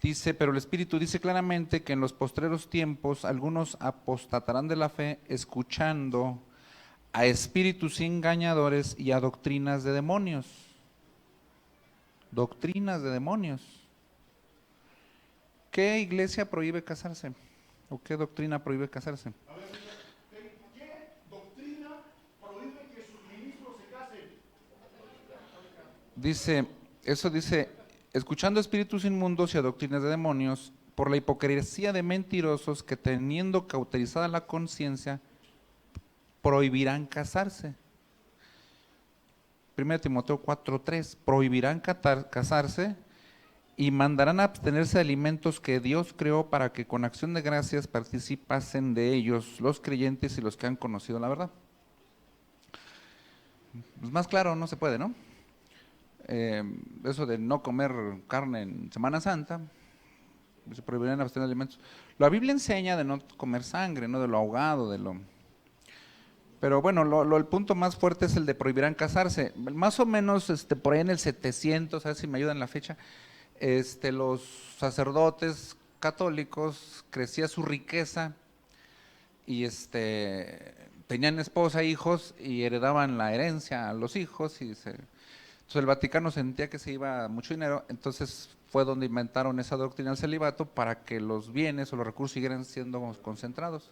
dice, pero el Espíritu dice claramente que en los postreros tiempos algunos apostatarán de la fe, escuchando a espíritus engañadores y a doctrinas de demonios. Doctrinas de demonios. ¿Qué iglesia prohíbe casarse? ¿O qué doctrina prohíbe casarse? Dice, escuchando espíritus inmundos y a doctrinas de demonios, por la hipocresía de mentirosos que teniendo cauterizada la conciencia, prohibirán casarse. 1 Timoteo 4:3, prohibirán casarse y mandarán a abstenerse de alimentos que Dios creó para que con acción de gracias participasen de ellos los creyentes y los que han conocido la verdad. Pues más claro no se puede, ¿no? Eso de no comer carne en Semana Santa, se prohibirán abstener de alimentos. La Biblia enseña de no comer sangre, no de lo ahogado, de lo... Pero bueno, el punto más fuerte es el de prohibirán casarse. Más o menos por ahí en el 700, a ver si me ayudan la fecha, los sacerdotes católicos, crecía su riqueza y tenían esposa, hijos y heredaban la herencia a los hijos y entonces el Vaticano sentía que se iba mucho dinero, entonces fue donde inventaron esa doctrina del celibato para que los bienes o los recursos siguieran siendo concentrados.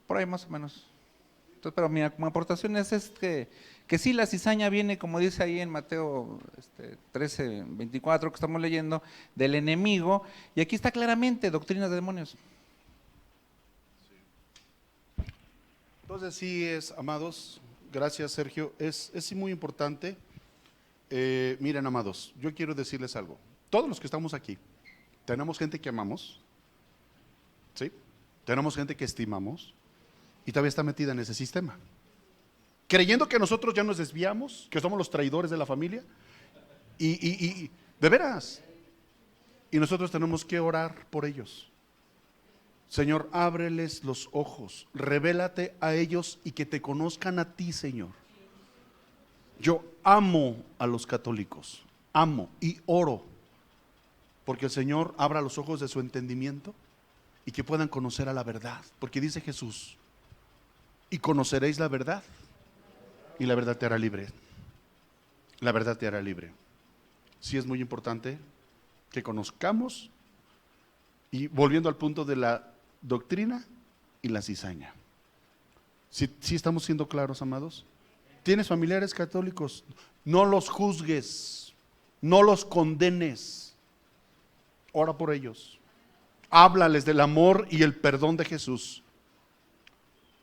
Por ahí más o menos. Entonces, pero mi aportación es que sí, la cizaña viene, como dice ahí en Mateo 13:24 que estamos leyendo, del enemigo, y aquí está claramente doctrinas de demonios. Entonces sí es, amados, gracias Sergio, es muy importante. Miren, amados, yo quiero decirles algo. Todos los que estamos aquí, tenemos gente que amamos, ¿sí? Tenemos gente que estimamos y todavía está metida en ese sistema, creyendo que nosotros ya nos desviamos, que somos los traidores de la familia, y de veras, y nosotros tenemos que orar por ellos. Señor, ábreles los ojos, revélate a ellos y que te conozcan a ti, Señor. Yo amo a los católicos, amo y oro porque el Señor abra los ojos de su entendimiento y que puedan conocer a la verdad, porque dice Jesús, y conoceréis la verdad y la verdad te hará libre. La verdad te hará libre. Sí es muy importante que conozcamos, y volviendo al punto de la doctrina y la cizaña. ¿Sí estamos siendo claros, amados? ¿Tienes familiares católicos? No los juzgues, no los condenes. Ora por ellos. Háblales del amor y el perdón de Jesús.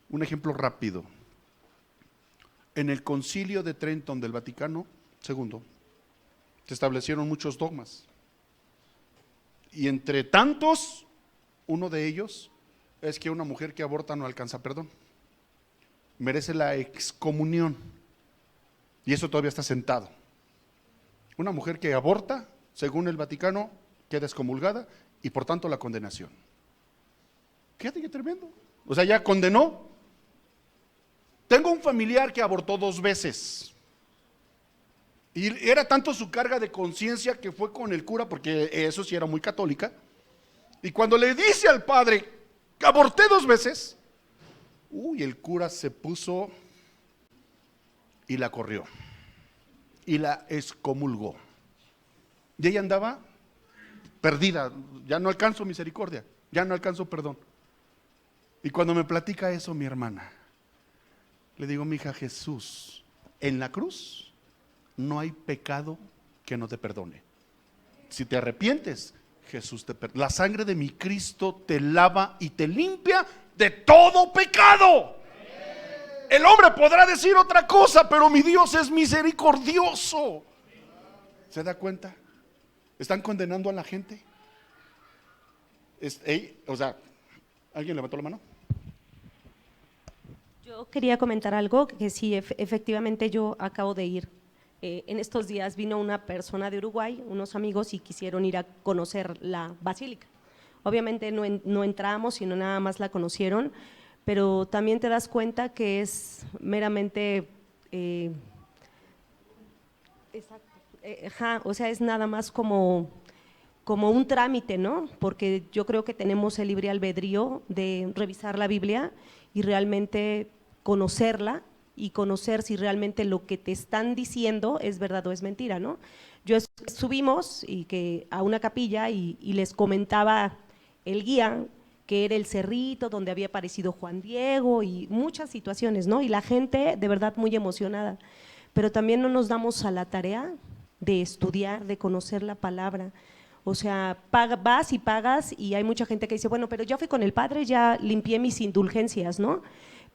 Un ejemplo rápido. En el Concilio de Trento del Vaticano II, se establecieron muchos dogmas. Y entre tantos, uno de ellos es que una mujer que aborta no alcanza perdón. Merece la excomunión. Y eso todavía está sentado. Una mujer que aborta, según el Vaticano, queda excomulgada y por tanto la condenación. Fíjate qué tremendo. O sea, ya condenó. Tengo un familiar que abortó 2 veces. Y era tanto su carga de conciencia que fue con el cura, porque eso sí era muy católica. Y cuando le dice al padre, aborté 2 veces, el cura se puso y la corrió. Y la excomulgó. Y ella andaba perdida, ya no alcanzo misericordia, ya no alcanzo perdón. Y cuando me platica eso mi hermana, le digo, mija, Jesús, en la cruz no hay pecado que no te perdone. Si te arrepientes, Jesús te perdona. La sangre de mi Cristo te lava y te limpia de todo pecado. El hombre podrá decir otra cosa, pero mi Dios es misericordioso. ¿Se da cuenta? ¿Están condenando a la gente? ¿Alguien levantó la mano? Yo quería comentar algo que sí, efectivamente yo acabo de ir. En estos días vino una persona de Uruguay, unos amigos, y quisieron ir a conocer la basílica. Obviamente no entramos, sino nada más la conocieron, pero también te das cuenta que es meramente, o sea, es nada más como un trámite, ¿no? Porque yo creo que tenemos el libre albedrío de revisar la Biblia y realmente conocerla y conocer si realmente lo que te están diciendo es verdad o es mentira, ¿no? Subimos a una capilla y les comentaba el guía que era el cerrito donde había aparecido Juan Diego y muchas situaciones, ¿no? Y la gente de verdad muy emocionada, pero también no nos damos a la tarea de estudiar, de conocer la palabra. O sea, vas y pagas y hay mucha gente que dice, bueno, pero yo fui con el padre, ya limpié mis indulgencias, ¿no?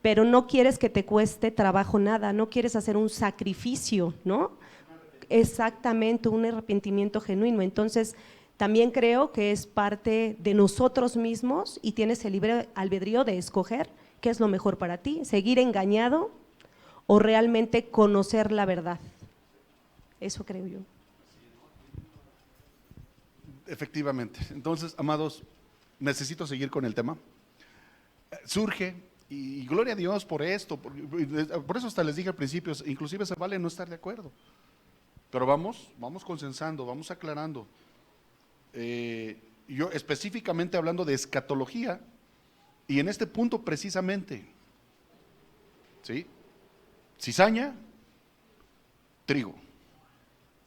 Pero no quieres que te cueste trabajo nada, no quieres hacer un sacrificio, ¿no? Exactamente, un arrepentimiento genuino. Entonces, también creo que es parte de nosotros mismos y tienes el libre albedrío de escoger qué es lo mejor para ti, seguir engañado o realmente conocer la verdad. Eso creo yo. Efectivamente. Entonces, amados, necesito seguir con el tema. Surge, y gloria a Dios por esto, por eso hasta les dije al principio, inclusive se vale no estar de acuerdo. Pero vamos consensando, vamos aclarando. Yo específicamente hablando de escatología, y en este punto precisamente, ¿sí? Cizaña, trigo.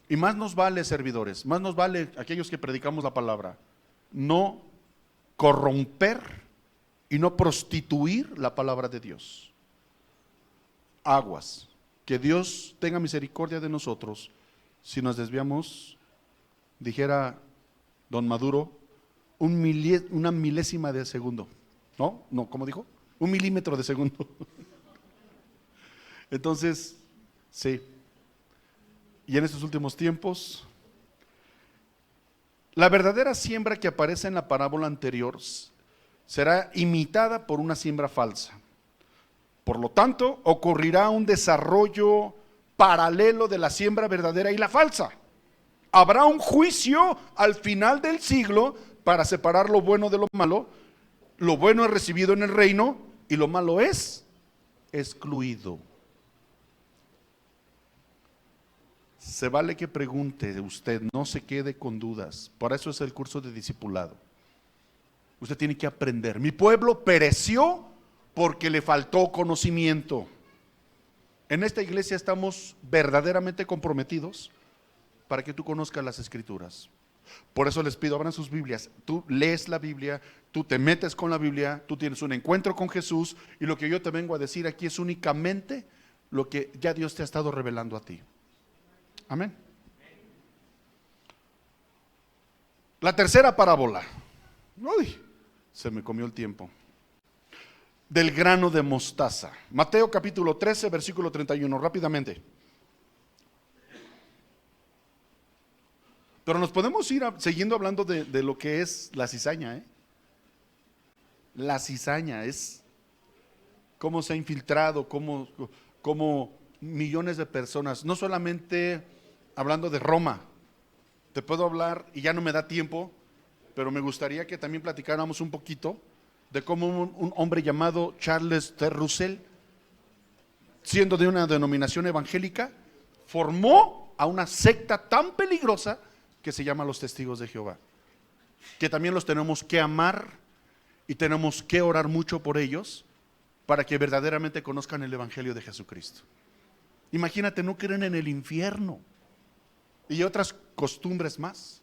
Y más nos vale, servidores, más nos vale aquellos que predicamos la palabra, no corromper y no prostituir la palabra de Dios. Aguas, que Dios tenga misericordia de nosotros si nos desviamos, dijera don Maduro, una milésima de segundo. No, ¿cómo dijo? 1 milímetro de segundo. Entonces, sí. Y en estos últimos tiempos, la verdadera siembra que aparece en la parábola anterior será imitada por una siembra falsa. Por lo tanto, ocurrirá un desarrollo paralelo de la siembra verdadera y la falsa. Habrá un juicio al final del siglo para separar lo bueno de lo malo. Lo bueno es recibido en el reino y lo malo es excluido. Se vale que pregunte usted, no se quede con dudas. Para eso es el curso de discipulado. Usted tiene que aprender. Mi pueblo pereció porque le faltó conocimiento. En esta iglesia estamos verdaderamente comprometidos para que tú conozcas las Escrituras. Por eso les pido, abran sus Biblias. Tú lees la Biblia, tú te metes con la Biblia, tú tienes un encuentro con Jesús, y lo que yo te vengo a decir aquí es únicamente lo que ya Dios te ha estado revelando a ti. Amén. La tercera parábola. Uy, se me comió el tiempo. Del grano de mostaza. Mateo capítulo 13, versículo 31, rápidamente. Pero nos podemos ir siguiendo hablando de lo que es la cizaña, ¿eh? La cizaña es cómo se ha infiltrado, cómo millones de personas, no solamente hablando de Roma, te puedo hablar, y ya no me da tiempo, pero me gustaría que también platicáramos un poquito de cómo un hombre llamado Charles T. Russell, siendo de una denominación evangélica, formó a una secta tan peligrosa que se llama los Testigos de Jehová, que también los tenemos que amar y tenemos que orar mucho por ellos para que verdaderamente conozcan el Evangelio de Jesucristo. Imagínate, no creen en el infierno y otras costumbres más.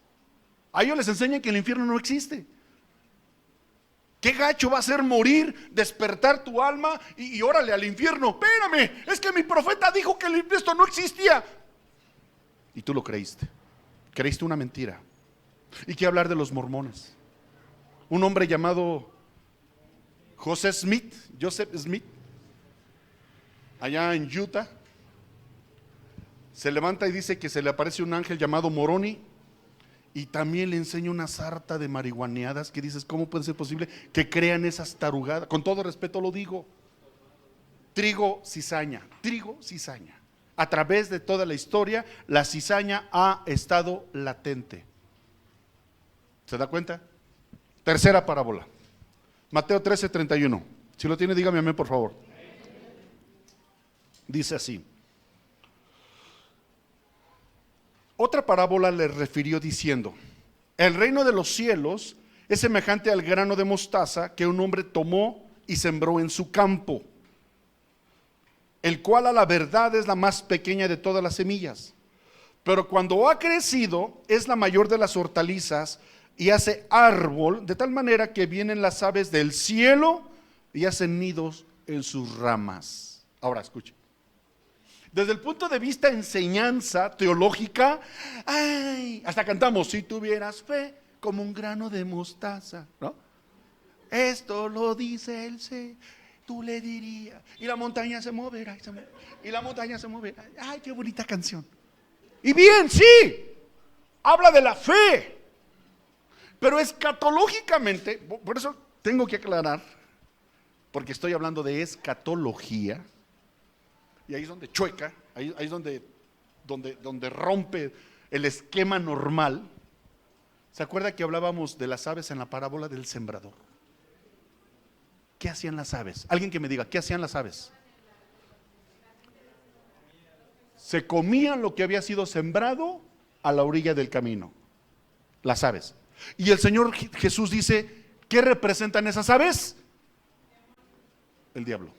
A ellos les enseñan que el infierno no existe. Qué gacho va a ser morir, despertar tu alma y órale al infierno. Espérame, es que mi profeta dijo que esto no existía. Y tú lo creíste. Creíste una mentira. ¿Y qué hablar de los mormones? Un hombre llamado Joseph Smith, allá en Utah, se levanta y dice que se le aparece un ángel llamado Moroni y también le enseña una sarta de marihuaneadas que dices, ¿cómo puede ser posible que crean esas tarugadas? Con todo respeto lo digo. Trigo, cizaña. A través de toda la historia, la cizaña ha estado latente. ¿Se da cuenta? Tercera parábola. Mateo 13:31. Si lo tiene, dígame amén, por favor. Dice así. Otra parábola le refirió diciendo: el reino de los cielos es semejante al grano de mostaza que un hombre tomó y sembró en su campo, el cual a la verdad es la más pequeña de todas las semillas, pero cuando ha crecido es la mayor de las hortalizas y hace árbol, de tal manera que vienen las aves del cielo y hacen nidos en sus ramas. Ahora escuchen. Desde el punto de vista enseñanza teológica, hasta cantamos, si tuvieras fe como un grano de mostaza, ¿no? Esto lo dice el Señor, tú le dirías, y la montaña se moverá, y la montaña se moverá. Ay, qué bonita canción. Y bien, sí, habla de la fe, pero escatológicamente, por eso tengo que aclarar, porque estoy hablando de escatología. Y ahí es donde chueca, ahí es donde rompe el esquema normal. ¿Se acuerda que hablábamos de las aves en la parábola del sembrador? ¿Qué hacían las aves? Alguien que me diga, ¿qué hacían las aves? Se comían lo que había sido sembrado a la orilla del camino. Las aves. Y el Señor Jesús dice, ¿qué representan esas aves? El diablo.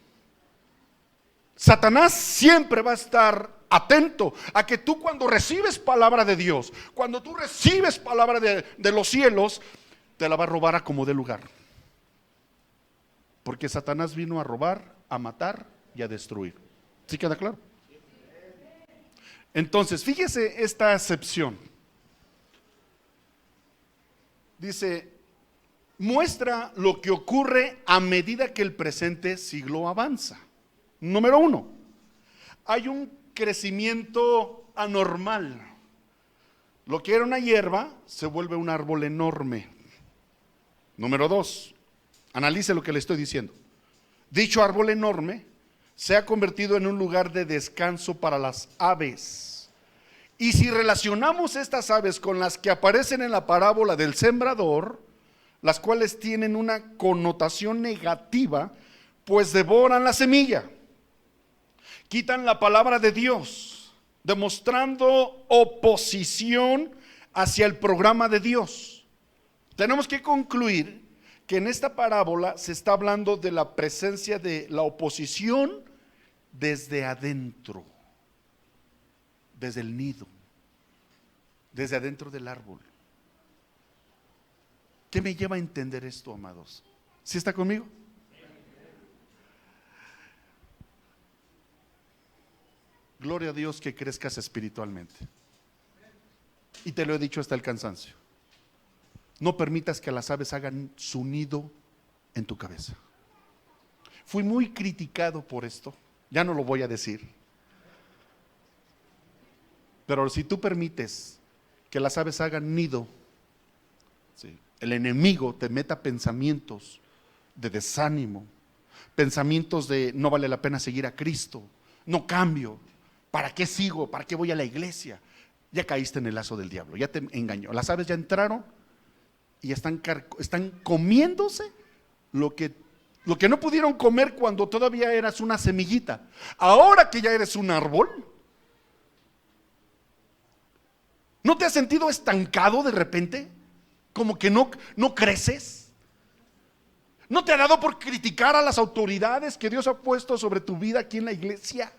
Satanás siempre va a estar atento a que tú, cuando recibes palabra de Dios, cuando tú recibes palabra de los cielos, te la va a robar a como dé lugar. Porque Satanás vino a robar, a matar y a destruir. ¿Sí queda claro? Entonces, fíjese esta acepción. Dice, muestra lo que ocurre a medida que el presente siglo avanza. Número 1, hay un crecimiento anormal. Lo que era una hierba se vuelve un árbol enorme. Número 2, analice lo que le estoy diciendo. Dicho árbol enorme se ha convertido en un lugar de descanso para las aves. Y si relacionamos estas aves con las que aparecen en la parábola del sembrador, las cuales tienen una connotación negativa, pues devoran la semilla. Quitan la palabra de Dios, demostrando oposición hacia el programa de Dios. Tenemos que concluir que en esta parábola se está hablando de la presencia de la oposición desde adentro, desde el nido, desde adentro del árbol. ¿Qué me lleva a entender esto, amados? ¿Sí está conmigo? Gloria a Dios que crezcas espiritualmente. Y te lo he dicho hasta el cansancio. No permitas que las aves hagan su nido en tu cabeza. Fui muy criticado por esto. Ya no lo voy a decir. Pero si tú permites que las aves hagan nido, ¿sí? El enemigo te meta pensamientos de desánimo, pensamientos de no vale la pena seguir a Cristo, no cambio, ¿para qué sigo? ¿Para qué voy a la iglesia? Ya caíste en el lazo del diablo, ya te engañó. Las aves ya entraron y están comiéndose lo que no pudieron comer cuando todavía eras una semillita. Ahora que ya eres un árbol, ¿no te has sentido estancado de repente? Como que no creces. ¿No te ha dado por criticar a las autoridades que Dios ha puesto sobre tu vida aquí en la iglesia?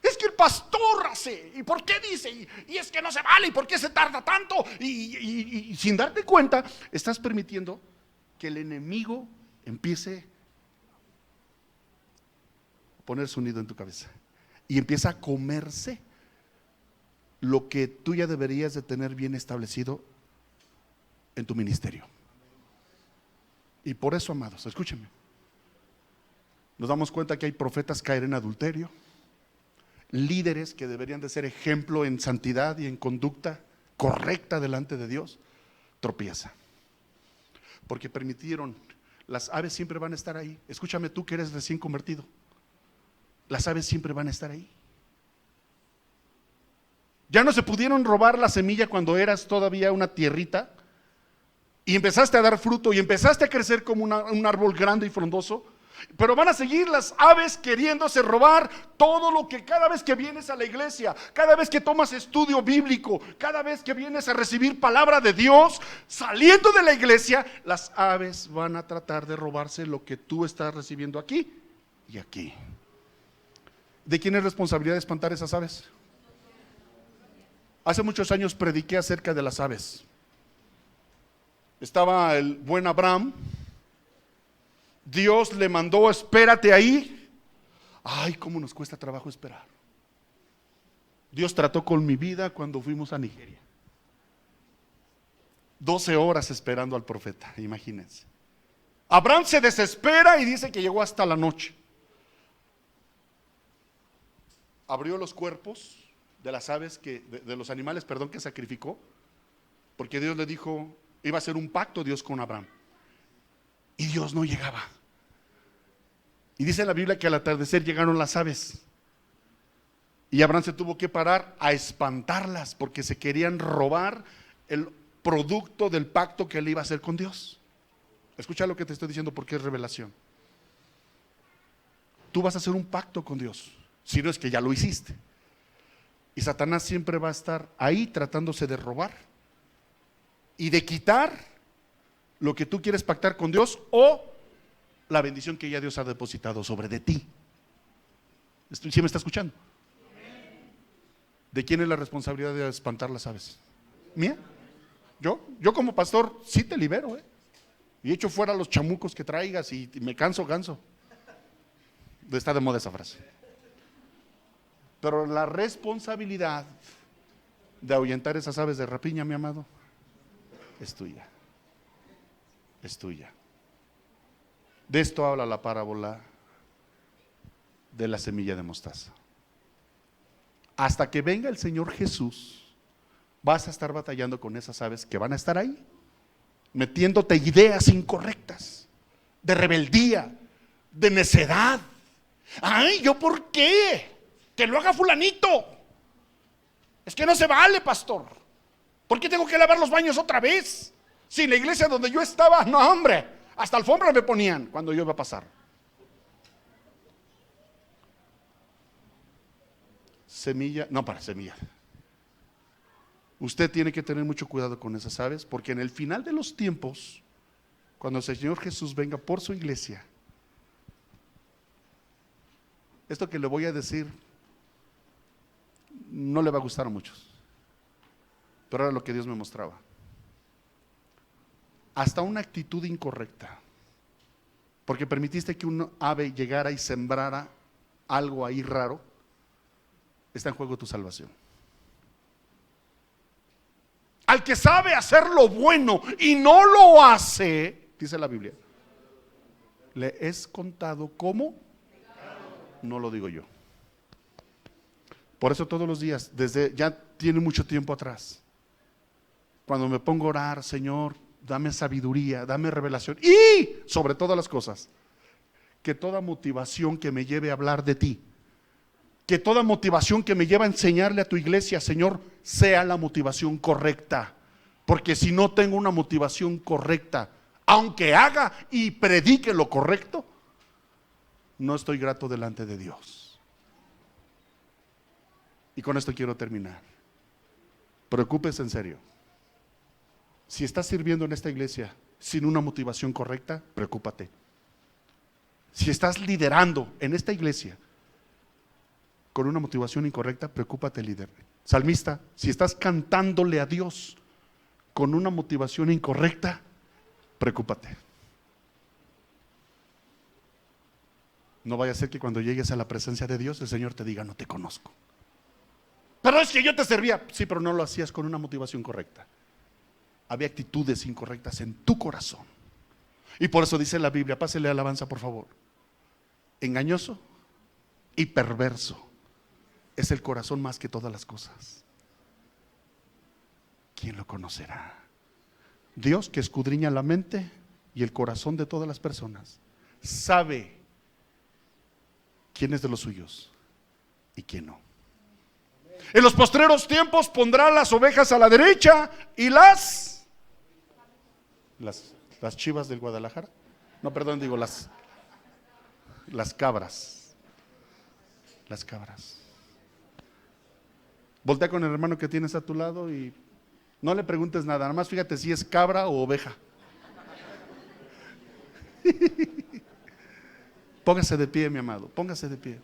Es que el pastor hace, ¿y por qué dice? Y es que no se vale, ¿y por qué se tarda tanto? Y sin darte cuenta, estás permitiendo que el enemigo empiece a poner su nido en tu cabeza y empieza a comerse lo que tú ya deberías de tener bien establecido en tu ministerio. Y por eso, amados, escúchenme, nos damos cuenta que hay profetas caer en adulterio, líderes que deberían de ser ejemplo en santidad y en conducta correcta delante de Dios, tropiezan, porque permitieron. Las aves siempre van a estar ahí. Escúchame tú que eres recién convertido, las aves siempre van a estar ahí. Ya no se pudieron robar la semilla cuando eras todavía una tierrita y empezaste a dar fruto y empezaste a crecer como un árbol grande y frondoso, pero van a seguir las aves queriéndose robar todo lo que cada vez que vienes a la iglesia, cada vez que tomas estudio bíblico, cada vez que vienes a recibir palabra de Dios, saliendo de la iglesia, las aves van a tratar de robarse lo que tú estás recibiendo aquí y aquí. ¿De quién es responsabilidad de espantar esas aves? Hace muchos años prediqué acerca de las aves. Estaba el buen Abraham. Dios le mandó, espérate ahí. Ay, cómo nos cuesta trabajo esperar. Dios trató con mi vida cuando fuimos a Nigeria. 12 horas esperando al profeta, imagínense. Abraham se desespera y dice que llegó hasta la noche. Abrió los cuerpos de las aves, de los animales, perdón, que sacrificó, porque Dios le dijo, iba a hacer un pacto Dios con Abraham. Y Dios no llegaba. Y dice la Biblia que al atardecer llegaron las aves. Y Abraham se tuvo que parar a espantarlas porque se querían robar el producto del pacto que él iba a hacer con Dios. Escucha lo que te estoy diciendo porque es revelación. Tú vas a hacer un pacto con Dios, si no es que ya lo hiciste. Y Satanás siempre va a estar ahí tratándose de robar y de quitar lo que tú quieres pactar con Dios o la bendición que ya Dios ha depositado sobre de ti. ¿Sí me está escuchando? ¿De quién es la responsabilidad de espantar las aves? ¿Mía? Yo como pastor sí te libero, y echo fuera los chamucos que traigas y me ganso. Está de moda esa frase. Pero la responsabilidad de ahuyentar esas aves de rapiña, mi amado, es tuya. Es tuya. De esto habla la parábola de la semilla de mostaza. Hasta que venga el Señor Jesús, vas a estar batallando con esas aves que van a estar ahí, metiéndote ideas incorrectas, de rebeldía, de necedad. Ay, ¿yo por qué? Que lo haga fulanito. Es que no se vale, pastor. ¿Por qué tengo que lavar los baños otra vez? Si en la iglesia donde yo estaba, no hombre, hasta alfombra me ponían cuando yo iba a pasar. Semilla. Usted tiene que tener mucho cuidado con esas aves, porque en el final de los tiempos, cuando el Señor Jesús venga por su iglesia, esto que le voy a decir no le va a gustar a muchos, pero era lo que Dios me mostraba. Hasta una actitud incorrecta, porque permitiste que un ave llegara y sembrara algo ahí raro, está en juego tu salvación. Al que sabe hacer lo bueno y no lo hace, dice la Biblia, le es contado como, no lo digo yo, Por eso todos los días, desde ya tiene mucho tiempo atrás, cuando me pongo a orar, Señor, dame sabiduría, dame revelación y sobre todas las cosas, que toda motivación que me lleve a hablar de ti, que toda motivación que me lleve a enseñarle a tu iglesia, Señor, sea la motivación correcta. Porque si no tengo una motivación correcta, aunque haga y predique lo correcto, no estoy grato delante de Dios. Y con esto quiero terminar. Preocúpese en serio. Si estás sirviendo en esta iglesia sin una motivación correcta, preocúpate. Si estás liderando en esta iglesia con una motivación incorrecta, preocúpate, líder. Salmista, si estás cantándole a Dios con una motivación incorrecta, preocúpate. No vaya a ser que cuando llegues a la presencia de Dios, el Señor te diga, no te conozco. Pero es que yo te servía. Sí, pero no lo hacías con una motivación correcta. Había actitudes incorrectas en tu corazón. Y por eso dice la Biblia, pásele alabanza por favor. Engañoso y perverso es el corazón más que todas las cosas. ¿Quién lo conocerá? Dios, que escudriña la mente y el corazón de todas las personas, sabe quién es de los suyos y quién no. En los postreros tiempos pondrá las ovejas a la derecha y las chivas del Guadalajara. No, perdón, digo las cabras. Las cabras. Voltea con el hermano que tienes a tu lado y no le preguntes nada, nada más fíjate si es cabra o oveja. Póngase de pie, mi amado, póngase de pie.